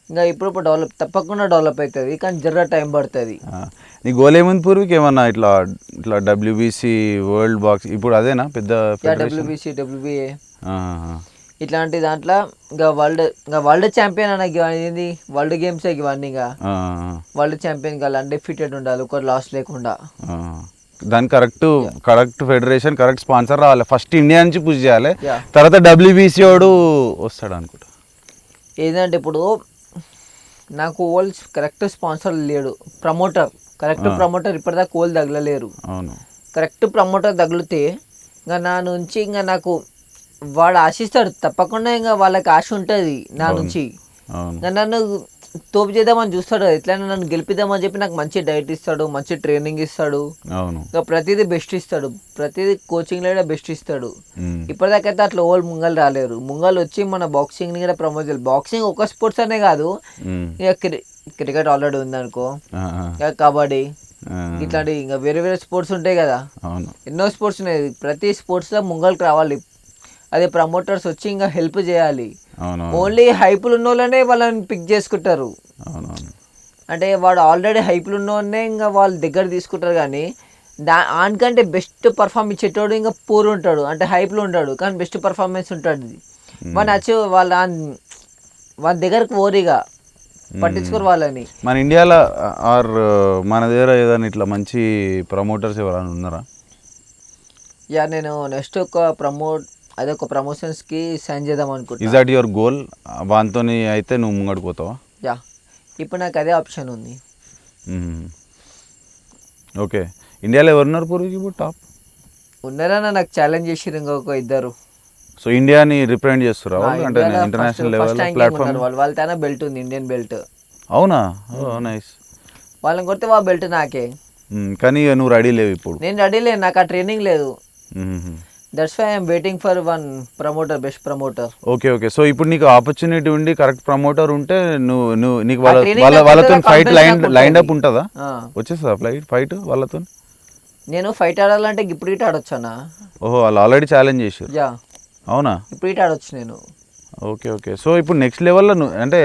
ఇంకా ఇప్పుడు తప్పకుండా డెవలప్ అవుతుంది, కానీ జర్ర టైం పడుతుంది. నీ గోల్ ఏముంది పూర్వీకి? ఏమన్నా ఇట్లా డబ్ల్యూబీసీ వరల్డ్ బాక్స్ ఇప్పుడు అదేనా పెద్ద డబ్ల్యూబీసీ డబ్ల్యూబీఏ ఇట్లాంటి దాంట్లో ఇంకా వరల్డ్ ఛాంపియన్ అనేది వరల్డ్ గేమ్స్ ఇవన్నీ, ఇంకా వరల్డ్ ఛాంపియన్ కావాలి, అన్డెఫీటెడ్ ఉండాలి, ఒకటి లాస్ లేకుండా. దాని కరెక్ట్ ఫెడరేషన్ కరెక్ట్ స్పాన్సర్ రావాలి. ఫస్ట్ ఇండియా నుంచి పుష్ చేయాలి, Yeah. తర్వాత డబ్ల్యూబీసీ వాడు వస్తాడు అనుకుంటా. ఏంటంటే ఇప్పుడు నాకు ఓల్ కరెక్ట్ స్పాన్సర్ లేడు, కరెక్ట్ ప్రమోటర్ ఇప్పటిదాకా ఓల్ తగలలేరు. అవును, కరెక్ట్ ప్రమోటర్ తగిలితే ఇంకా నా నుంచి ఇంకా నాకు వాడు ఆశిస్తాడు తప్పకుండా, ఇంకా వాళ్ళకి ఆశ ఉంటుంది నా నుంచి. ఇంకా నన్ను తోపు చేద్దామని చూస్తాడు, ఎట్లయినా నన్ను గెలిపిద్దామని చెప్పి నాకు మంచి డైట్ ఇస్తాడు, మంచి ట్రైనింగ్ ఇస్తాడు, ఇంకా ప్రతిదీ బెస్ట్ ఇస్తాడు, ప్రతిదీ కోచింగ్ లో బెస్ట్ ఇస్తాడు. ఇప్పటిదాకైతే అట్లా ఓల్డ్ ముంగల్ రాలేరు. ముంగల్ వచ్చి మన బాక్సింగ్ ని కూడా ప్రమోట్ చేయాలి. బాక్సింగ్ ఒక స్పోర్ట్స్ అనే కాదు, ఇక క్రికెట్ ఆల్రెడీ ఉందనుకో, ఇక కబడ్డీ ఇట్లాంటి ఇంకా వేరే వేరే స్పోర్ట్స్ ఉంటాయి కదా, ఎన్నో స్పోర్ట్స్ ఉన్నాయి. ప్రతి స్పోర్ట్స్ లో ముంగల్కి రావాలి. అదే ప్రమోటర్స్ వచ్చి ఇంకా హెల్ప్ చేయాలి. ఓన్లీ హైపులు ఉన్న వాళ్ళనే వాళ్ళని పిక్ చేసుకుంటారు. అంటే వాడు ఆల్రెడీ హైపులు ఉన్నోనే ఇంకా వాళ్ళ దగ్గర తీసుకుంటారు, కానీ ఆనికంటే బెస్ట్ పర్ఫార్మ్ ఇచ్చేటోడు ఇంకా పూర్ ఉంటాడు, అంటే హైప్లో ఉంటాడు కానీ బెస్ట్ పర్ఫార్మెన్స్ ఉంటుంది. మన వచ్చి వాళ్ళ దగ్గరకు ఓరిగా పట్టించుకోరు వాళ్ళని. మన ఇండియాలో ఆర్ మన దగ్గర ఏదైనా ఇట్లా మంచి ప్రమోటర్స్ ఎవరైనా ఉన్నారా? యా, నేను నెక్స్ట్ ఒక ప్రమోషన్స్కి సైన్ చేద్దాం అనుకుంటున్నా. Is that your goal? వాంతో అయితే నువ్వు ముంగడికి పోతావా? యా, ఇప్పుడు నాకు అదే ఆప్షన్ ఉంది. ఓకే, ఇండియాలో ఎవరున్నారు పూర్వీకి ఇప్పుడు టాప్? ఉన్నారా, నాకు ఛాలెంజ్ చేసిరు ఇంకొక ఇద్దరు. సో ఇండియాని రిప్రజెంట్ చేస్తురా అంటే ఇంటర్నేషనల్ లెవెల్ ప్లాట్ఫామ్? వాళ్ళ బెల్ట్ ఉంది, ఇండియన్ బెల్ట్. అవునా? నైస్. వాళ్ళని కొడితే వాళ్ళ బెల్ట్ నాకే. కానీ నువ్వు రెడీ లేవు ఇప్పుడు? నేను రెడీ లేదు, నాకు ఆ ట్రైనింగ్ లేదు. That's why I'm waiting for one promoter, best promoter. Okay. So ఇప్పుడు నీకు ఆపర్చునిటీ ఉండి కరెక్ట్ ప్రమోటర్ ఉంటే నువ్వు నీకు వాళ్ళతో ఫైట్ లైన్ అప్ ఉంటుందా? వచ్చేస్తుందా ఫైట్ వాళ్ళతో? నేను ఫైట్ ఆడాలంటే ఇప్పుడు ఇటు ఆడొచ్చానా? ఓహో, వాళ్ళు ఆల్రెడీ ఛాలెంజ్ చేశారు. యా, అవునా? ఇప్పుడు ఇటు ఆడొచ్చు నేను. ఓకే. సో ఇప్పుడు నెక్స్ట్ లెవెల్లో అంటే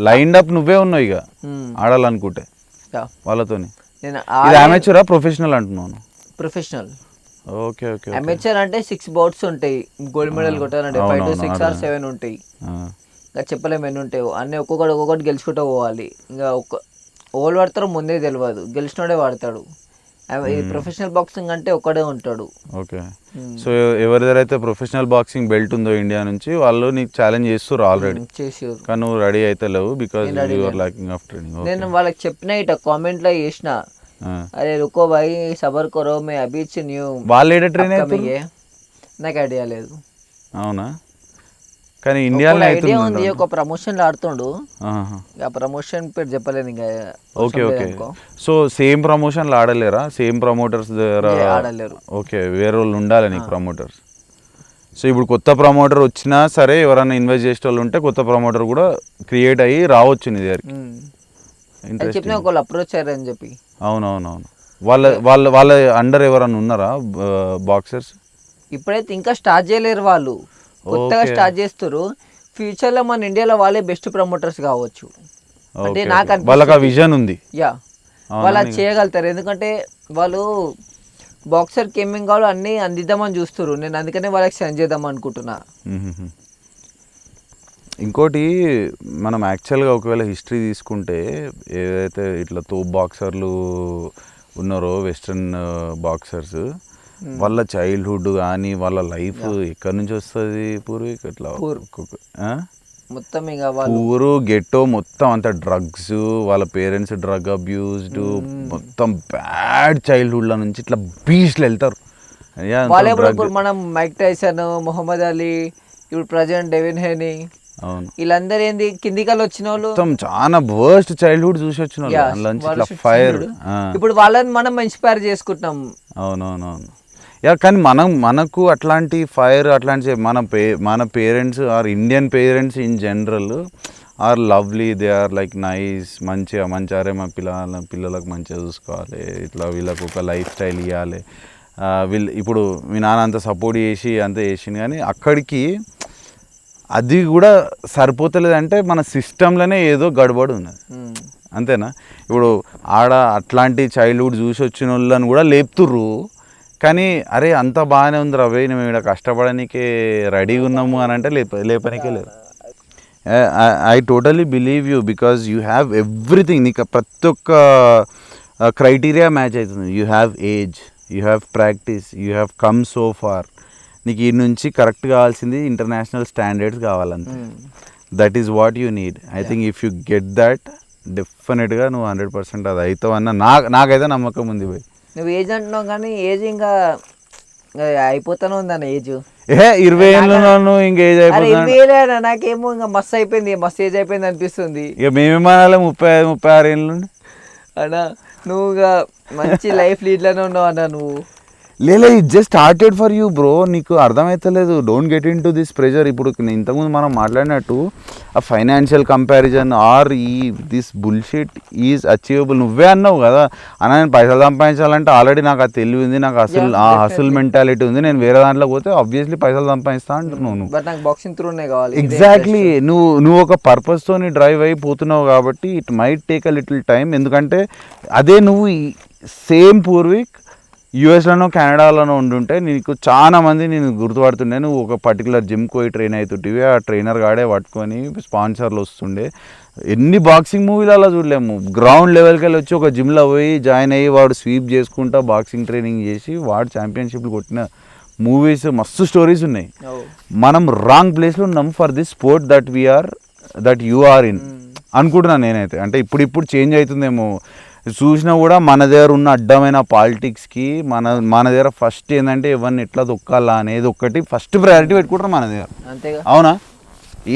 లైన్ అప్ నువ్వే ఉన్నావు ఇక ఆడాలనుకుంటే వాళ్ళతోని. నేను అమేచరా ప్రొఫెషనల్ అంటున్నాను? ప్రొఫెషనల్. ఓకే. అమేచర్ అంటే 6 బౌట్స్ ఉంటాయి, గోల్డ్ మెడల్ కొట్టాలంటే 5 to 6 or 7 ఉంటాయి. ఇంకా చెప్పలేము ఎన్ని ఉంటాయి, అన్నీ ఒక్కొక్కటి గెలుచుకుంటూ పోవాలి. ఇంకా ఓళ్ళు వాడతారో ముందే తెలియదు, గెలిచినోడే వాడతాడు. ప్రొఫెషనల్ బాక్సింగ్ అంటే ఒక్కడే ఉంటాడు. ఓకే. సో ఎవరి దగ్గర అయితే ప్రొఫెషనల్ బాక్సింగ్ బెల్ట్ ఉందో ఇండియా నుంచి వాళ్ళు నీకు ఛాలెంజ్ చేస్తారు ఆల్రెడీ, కానీ నువ్వు రెడీ అయితే లేవు because you are lacking of training. నేను వాళ్ళకి చెప్పిన ఇట కామెంట్ లో చేసిన, అరే రుకో భాయ్ సబర్ కరో మే అభి న్యూ. వాళ్ళు ఏడ ట్రైన్ అవుతారు? నాకు ఐడియా లేదు. అవునా? కానీ ఇండియాలో ఐడియా ఉంది, ఒక ప్రమోషన్ ఆడుతుండు. ఆ ప్రమోషన్ పేరు చెప్పలేను ఇంకా. Okay okay. సో సేమ్ ప్రమోషన్లు ఆడలేరా? సేమ్ ప్రమోటర్స్ దగ్గర ఆడలేరు. ఓకే, వేరే వాళ్ళు ఉండాలి నీకు ప్రమోటర్స్. సో ఇప్పుడు కొత్త ప్రమోటర్ వచ్చినా సరే, ఎవరైనా ఇన్వెస్ట్ చేసే వాళ్ళు ఉంటే కొత్త ప్రమోటర్ కూడా క్రియేట్ అయ్యి రావచ్చు నీ దగ్గరికి. చెప్పిన ఒకళ్ళు అప్రోచ్ అయ్యారని చెప్పి. అవునవునవును. వాళ్ళ వాళ్ళ వాళ్ళ అండర్ ఎవరైనా ఉన్నారా బాక్సర్స్? ఇప్పుడైతే ఇంకా స్టార్ట్ చేయలేరు వాళ్ళు, కొత్తగా స్టార్ట్ చేస్తారు. ఫ్యూచర్లో మన ఇండియాలో వాళ్ళే బెస్ట్ ప్రమోటర్స్ కావచ్చు అంటే నాకు అనిపిస్తుంది. వాళ్ళకి ఆ విజన్ ఉంది. యా, వాళ్ళు అది చేయగలుగుతారు. ఎందుకంటే వాళ్ళు బాక్సర్కి ఏమేం కావాలో అన్నీ అందిద్దామని చూస్తారు. నేను అందుకనే వాళ్ళకి సెండ్ చేద్దాం అనుకుంటున్నా. ఇంకోటి, మనం యాక్చువల్గా ఒకవేళ హిస్టరీ తీసుకుంటే, ఏదైతే ఇట్లా తోప్ బాక్సర్లు ఉన్నారో వెస్ట్రన్ బాక్సర్స్, వాళ్ళ చైల్డ్హుడ్ కానీ వాళ్ళ లైఫ్ ఎక్కడి నుంచి వస్తుంది పూర్వీక్? ఇట్లా మొత్తం ఇక ఊరు గెట్టో మొత్తం అంత డ్రగ్స్, వాళ్ళ పేరెంట్స్ డ్రగ్ అబ్యూస్డ్, మొత్తం బ్యాడ్ చైల్డ్హుడ్ ల నుంచి ఇట్లా బీచ్లు వెళ్తారు. ఇప్పుడు మనం మైక్ టైసన్, మొహమ్మద్ అలీ, ఇప్పుడు ప్రజెంట్ డెవిన్ హేనీ, అవును, వీళ్ళందరూ ఏంది కిందికల్ వచ్చిన వాళ్ళు, మొత్తం చాలా వర్స్ట్ చైల్డ్హుడ్ చూసి వచ్చిన వాళ్ళు, ఫైర్. ఇప్పుడు వాళ్ళని మనం ఇన్స్పైర్ చేసుకుంటున్నాం. అవునవునవును. కానీ మనకు అట్లాంటి ఫైర్, అట్లాంటి మన parents or Indian parents in general are lovely, they are like nice, మంచిగా అరే మా పిల్లలకు మంచిగా చూసుకోవాలి, ఇట్లా వీళ్ళకు ఒక లైఫ్ స్టైల్ ఇవ్వాలి. ఇప్పుడు మీ నాన్న అంత సపోర్ట్ చేసి అంత చేసింది, కానీ అక్కడికి అది కూడా సరిపోతలేదంటే మన సిస్టంలోనే ఏదో గడబడి ఉన్నది. అంతేనా? ఇప్పుడు ఆడ అట్లాంటి చైల్డ్హుడ్ చూసి వచ్చిన వాళ్ళని కూడా లేపుతుర్రు, కానీ అరే అంత బాగానే ఉంది రవి, మేము ఇక్కడ కష్టపడడానికే రెడీగా ఉన్నాము అని అంటే లేపనికే లేదు. I totally believe you, because you have everything. నీకు ప్రతి ఒక్క క్రైటీరియా మ్యాచ్ అవుతుంది. You have age, you have practice, you have come so far. నీకు ఈ నుంచి కరెక్ట్ కావాల్సింది ఇంటర్నేషనల్ స్టాండర్డ్స్ కావాలంతే. That is what you need. I think if you get that, డెఫినెట్గా నువ్వు 100% అది అవుతావు అన్న నాకైతే నమ్మకం ఉంది పోయి. నువ్వు ఏజ్ అంటున్నావు కానీ ఏజ్ ఇంకా అయిపోతానే ఉంది అన్న. ఏజ్ 20 ఏళ్ళను ఇంకా ఏజ్ అయిపోతుంది. నాకేమో ఇంకా మస్తు అయిపోయింది, మస్తు ఏజ్ అయిపోయింది అనిపిస్తుంది. ఇక మేమేమనాలి 35-36 ఏళ్ళు అన్నా. నువ్వు మంచి లైఫ్ లీడ్లోనే ఉన్నావు అన్న. నువ్వు లేదు, it just started for you bro. నీకు అర్థమవుతలేదు. Don't get into this pressure. ఇప్పుడు ఇంతకుముందు మనం మాట్లాడినట్టు ఆ financial comparison or this bullshit is achievable. నువ్వే అన్నావు కదా అన్న, నేను పైసలు సంపాదించాలంటే ఆల్రెడీ నాకు అది తెలివి ఉంది, నాకు హసుల్ మెంటాలిటీ ఉంది, నేను వేరే దాంట్లో పోతే ఆబ్వియస్లీ పైసలు సంపాదిస్తా అంటున్నావు నువ్వు. నాకు బాక్సింగ్ త్రూనే కావాలి. ఎగ్జాక్ట్లీ. నువ్వు ఒక పర్పస్తోని డ్రైవ్ అయిపోతున్నావు కాబట్టి it might take a little time. ఎందుకంటే అదే నువ్వు సేమ్ పూర్వీక్ యూఎస్లోనో కెనడాలోనో ఉండుంటే నీకు చాలా మంది నేను గుర్తుపడుతుండే. నువ్వు ఒక పర్టికులర్ జిమ్కి పోయి ట్రైన్ అవుతుంటివి, ఆ ట్రైనర్ గాడే పట్టుకొని స్పాన్సర్లు వస్తుండే. ఎన్ని బాక్సింగ్ మూవీలు అలా చూడలేము. గ్రౌండ్ లెవెల్కి వెళ్ళి వచ్చి ఒక జిమ్లో పోయి జాయిన్ అయ్యి వాడు స్వీప్ చేసుకుంటా బాక్సింగ్ ట్రైనింగ్ చేసి వాడు ఛాంపియన్షిప్లు కొట్టిన మూవీస్, మస్తు స్టోరీస్ ఉన్నాయి. మనం రాంగ్ ప్లేస్లో ఉన్నాం for this sport that you are in అనుకుంటున్నాను నేనైతే. అంటే ఇప్పుడు చేంజ్ అవుతుందేమో చూసినా కూడా. మన దగ్గర ఉన్న అడ్డమైన పాలిటిక్స్కి మన దగ్గర ఫస్ట్ ఏంటంటే ఎవరిని ఎట్లా దొక్కాలా అనేది ఒక్కటి ఫస్ట్ ప్రయారిటీ పెట్టుకుంటారు మన దగ్గర. అవునా?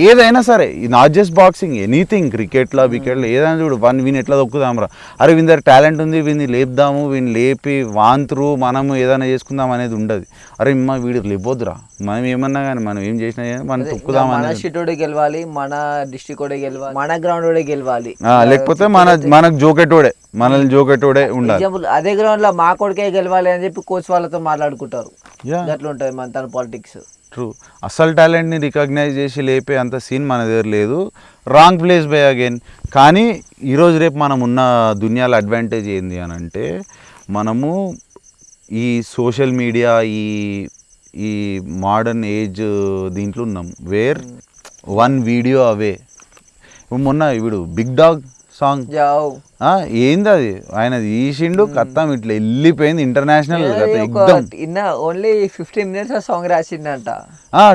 ఏదైనా సరే, నాట్ జస్ట్ బాక్సింగ్, ఎనీథింగ్, క్రికెట్లో వికెట్లో ఏదైనా చూడు, వీని ఎట్లా దొక్కుదాంరా, అరే వీని దగ్గర టాలెంట్ ఉంది, వీని లేపుదాము, వీని లేపి వాంతురు మనము ఏదైనా చేసుకుందాం అనేది ఉండదు. అరే వీడు లేపొద్దురా, మనం ఏమన్నా కానీ మనం ఏం చేసినా మనం తొక్కుదాం. మన షిటోడే గెలవాలి, మన డిస్ట్రిక్ట్ ఓడే గెలవాలి, మన గ్రౌండ్ గెలవాలి, లేకపోతే మనకు జోకెటోడే, మనల్ని జోకెటోడే ఉండాలి. అదే గ్రౌండ్ లో మా కొడుకే గెలవాలి అని చెప్పి కోచ్ వాళ్ళతో మాట్లాడుకుంటారు. అట్లా ఉంటుంది మన తన పాలిటిక్స్. ట్రూ. అసలు టాలెంట్ని రికగ్నైజ్ చేసి లేపే అంత సీన్ మన దగ్గర లేదు. Wrong place by again. కానీ ఈరోజు రేపు మనం ఉన్న దునియాలో అడ్వాంటేజ్ ఏంది అని అంటే, మనము ఈ సోషల్ మీడియా, ఈ మోడర్న్ ఏజ్ దీంట్లో ఉన్నాం. వేర్ వన్ వీడియో అవే. మొన్న ఇప్పుడు బిగ్ డాగ్ సాంగ్ ఏంది అది, ఆయన తీసిండు కత్తం ఇట్లా వెళ్ళిపోయింది ఇంటర్నేషనల్. ఓన్లీ 15 minutes సాంగ్ రాసిండంట.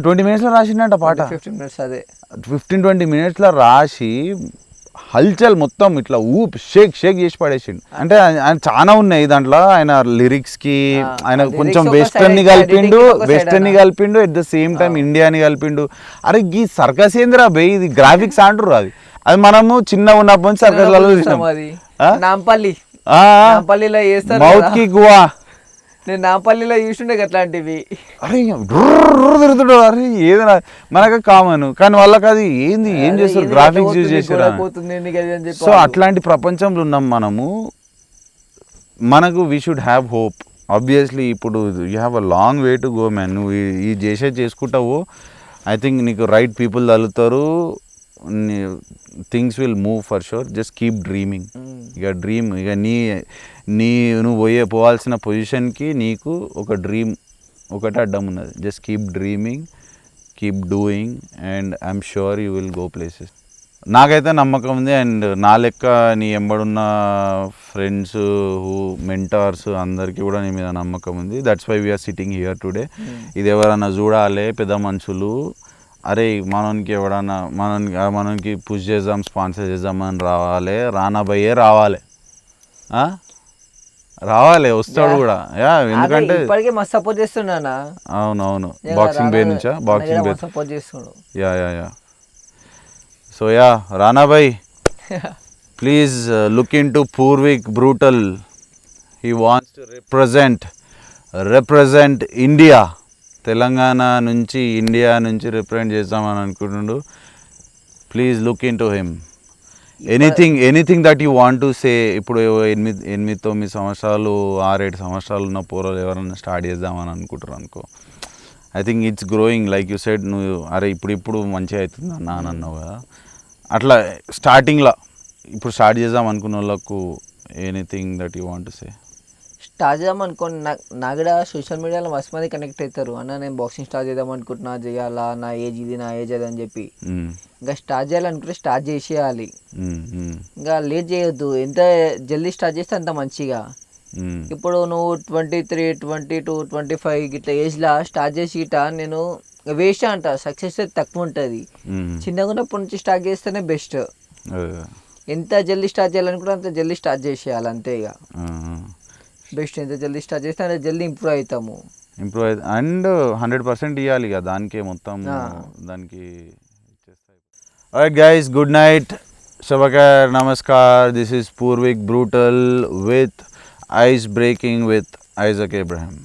20 minutes రాసిండంట పాట. 15 minutes అదే 15-20 minutes రాసి హల్చల్ మొత్తం ఇట్లా షేక్ చేసి పడేసిండు. అంటే ఆయన చాలా ఉన్నాయి దాంట్లో, ఆయన లిరిక్స్కి ఆయన కొంచెం వెస్టర్న్ని కలిపిండు ఎట్ ద సేమ్ టైం ఇండియాని కలిపిండు. అరే ఈ సర్కస్ ఏందిరా బే, ఇది గ్రాఫిక్స్ అంటారు. అది మనము చిన్న ఉన్నప్పటి నుంచి సర్కస్లలో చూసినాం. నాంపల్లిలో చేస్తారు మౌత్ కి గువా, నేను నాంపల్లిలో చూసిండే అట్లాంటివి. అరే తిరుగుతాడు. అరే ఏదైనా మనకు కామన్, కానీ వాళ్ళకి అది ఏంది, ఏం చేస్తారు, గ్రాఫిక్స్ యూజ్ చేసారు. సో అట్లాంటి ప్రపంచంలో ఉన్నాం మనము. మనకు we should have hope. Obviously ఇప్పుడు you have a long way to go man. నువ్వు ఈ చేసుకుంటావు, ఐ థింక్ నీకు రైట్ పీపుల్ తగులుతారు, things will move for sure. Just keep dreaming. ఇక డ్రీమ్, ఇక నువ్వు పోవాల్సిన పొజిషన్కి నీకు ఒక డ్రీమ్ ఒకటే అడ్డం ఉన్నది. Just keep dreaming, keep doing, and I'm sure you will go places. నాకైతే నమ్మకం ఉంది. అండ్ నా లెక్క నీ ఎంబడున్న ఫ్రెండ్స్, మెంటార్స్ అందరికీ కూడా నీ మీద నమ్మకం ఉంది. That's why we're sitting here today. ఇది ఎవరన్నా చూడాలి, పెద్ద మనుషులు, అరే మనకి ఎవడన్నా మనకి పుష్ చేద్దాం, స్పాన్సర్ చేద్దామని రావాలి, రానాబయ్యే రావాలి, వస్తాడు కూడా. యా, ఎందుకంటే ఇప్పటికే మస్తు సపోర్ట్ చేస్తున్నానా. అవునవును, బాక్సింగ్ బే నుంచా, బాక్సింగ్ బే సపోర్ట్ చేస్తున్నాడు. యా సో యా, రానాభాయ్ please look in to Purvik brutal. He wants to represent India. Telangana నుంచి, ఇండియా నుంచి రిప్రజెంట్ చేద్దామని అనుకుంటుండు. Please look in to him. Anything that you want to say. ఇప్పుడు 8-9 సంవత్సరాలు, 6-7 సంవత్సరాలు ఉన్న పోరాలు ఎవరైనా స్టార్ట్ చేద్దామని అనుకుంటారు అనుకో, I think it's growing. Like you said, నువ్వు అరే ఇప్పుడు మంచిగా అవుతుంది అన్న అని అన్నావు కదా, అట్లా స్టార్టింగ్లో ఇప్పుడు స్టార్ట్ చేద్దాం అనుకున్న వాళ్ళకు anything that you want to say. Start చేద్దాం అనుకోండి. నాకు కూడా సోషల్ మీడియాలో మస్తు మంది కనెక్ట్ అవుతారు. అన్న నేను బాక్సింగ్ స్టార్ట్ చేద్దాం అనుకుంటున్నా, చేయాలా, నా ఏజ్ ఇది, నా ఏజ్ అది అని చెప్పి. ఇంకా స్టార్ట్ చేయాలనుకుంటే స్టార్ట్ చేసేయాలి, ఇంకా లేట్ చేయొద్దు. ఎంత జల్దీ స్టార్ట్ చేస్తే అంత మంచిగా. ఇప్పుడు నువ్వు 23, 22, 25 ఇట్లా ఏజ్లో స్టార్ట్ చేసి గిట్ట నేను వేస్ట్ అంట. సక్సెస్ తక్కువ ఉంటుంది. చిన్నగా ఉన్నప్పటి నుంచి స్టార్ట్ చేస్తేనే బెస్ట్. ఎంత జల్దీ స్టార్ట్ చేయాలనుకుంటే అంత జల్దీ స్టార్ట్ చేసేయాలి, అంతే ఇక బెస్ట్. ఎంత జల్దీ స్టార్ట్ చేస్తే అంత జల్దీ ఇంప్రూవ్ అవుతాము. అండ్ 100% ఇవ్వాలి ఇక దానికే మొత్తం దానికి. Alright guys, good night, Shubhakar, namaskar. This is Purvik brutal with ice breaking with Isaac Abraham.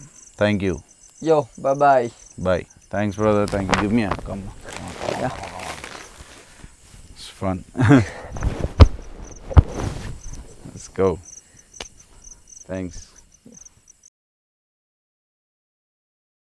Thank you. Yo, bye. Bye. Thanks brother, thank you. Give me a come. Yeah. It's fun. Let's go. Thanks.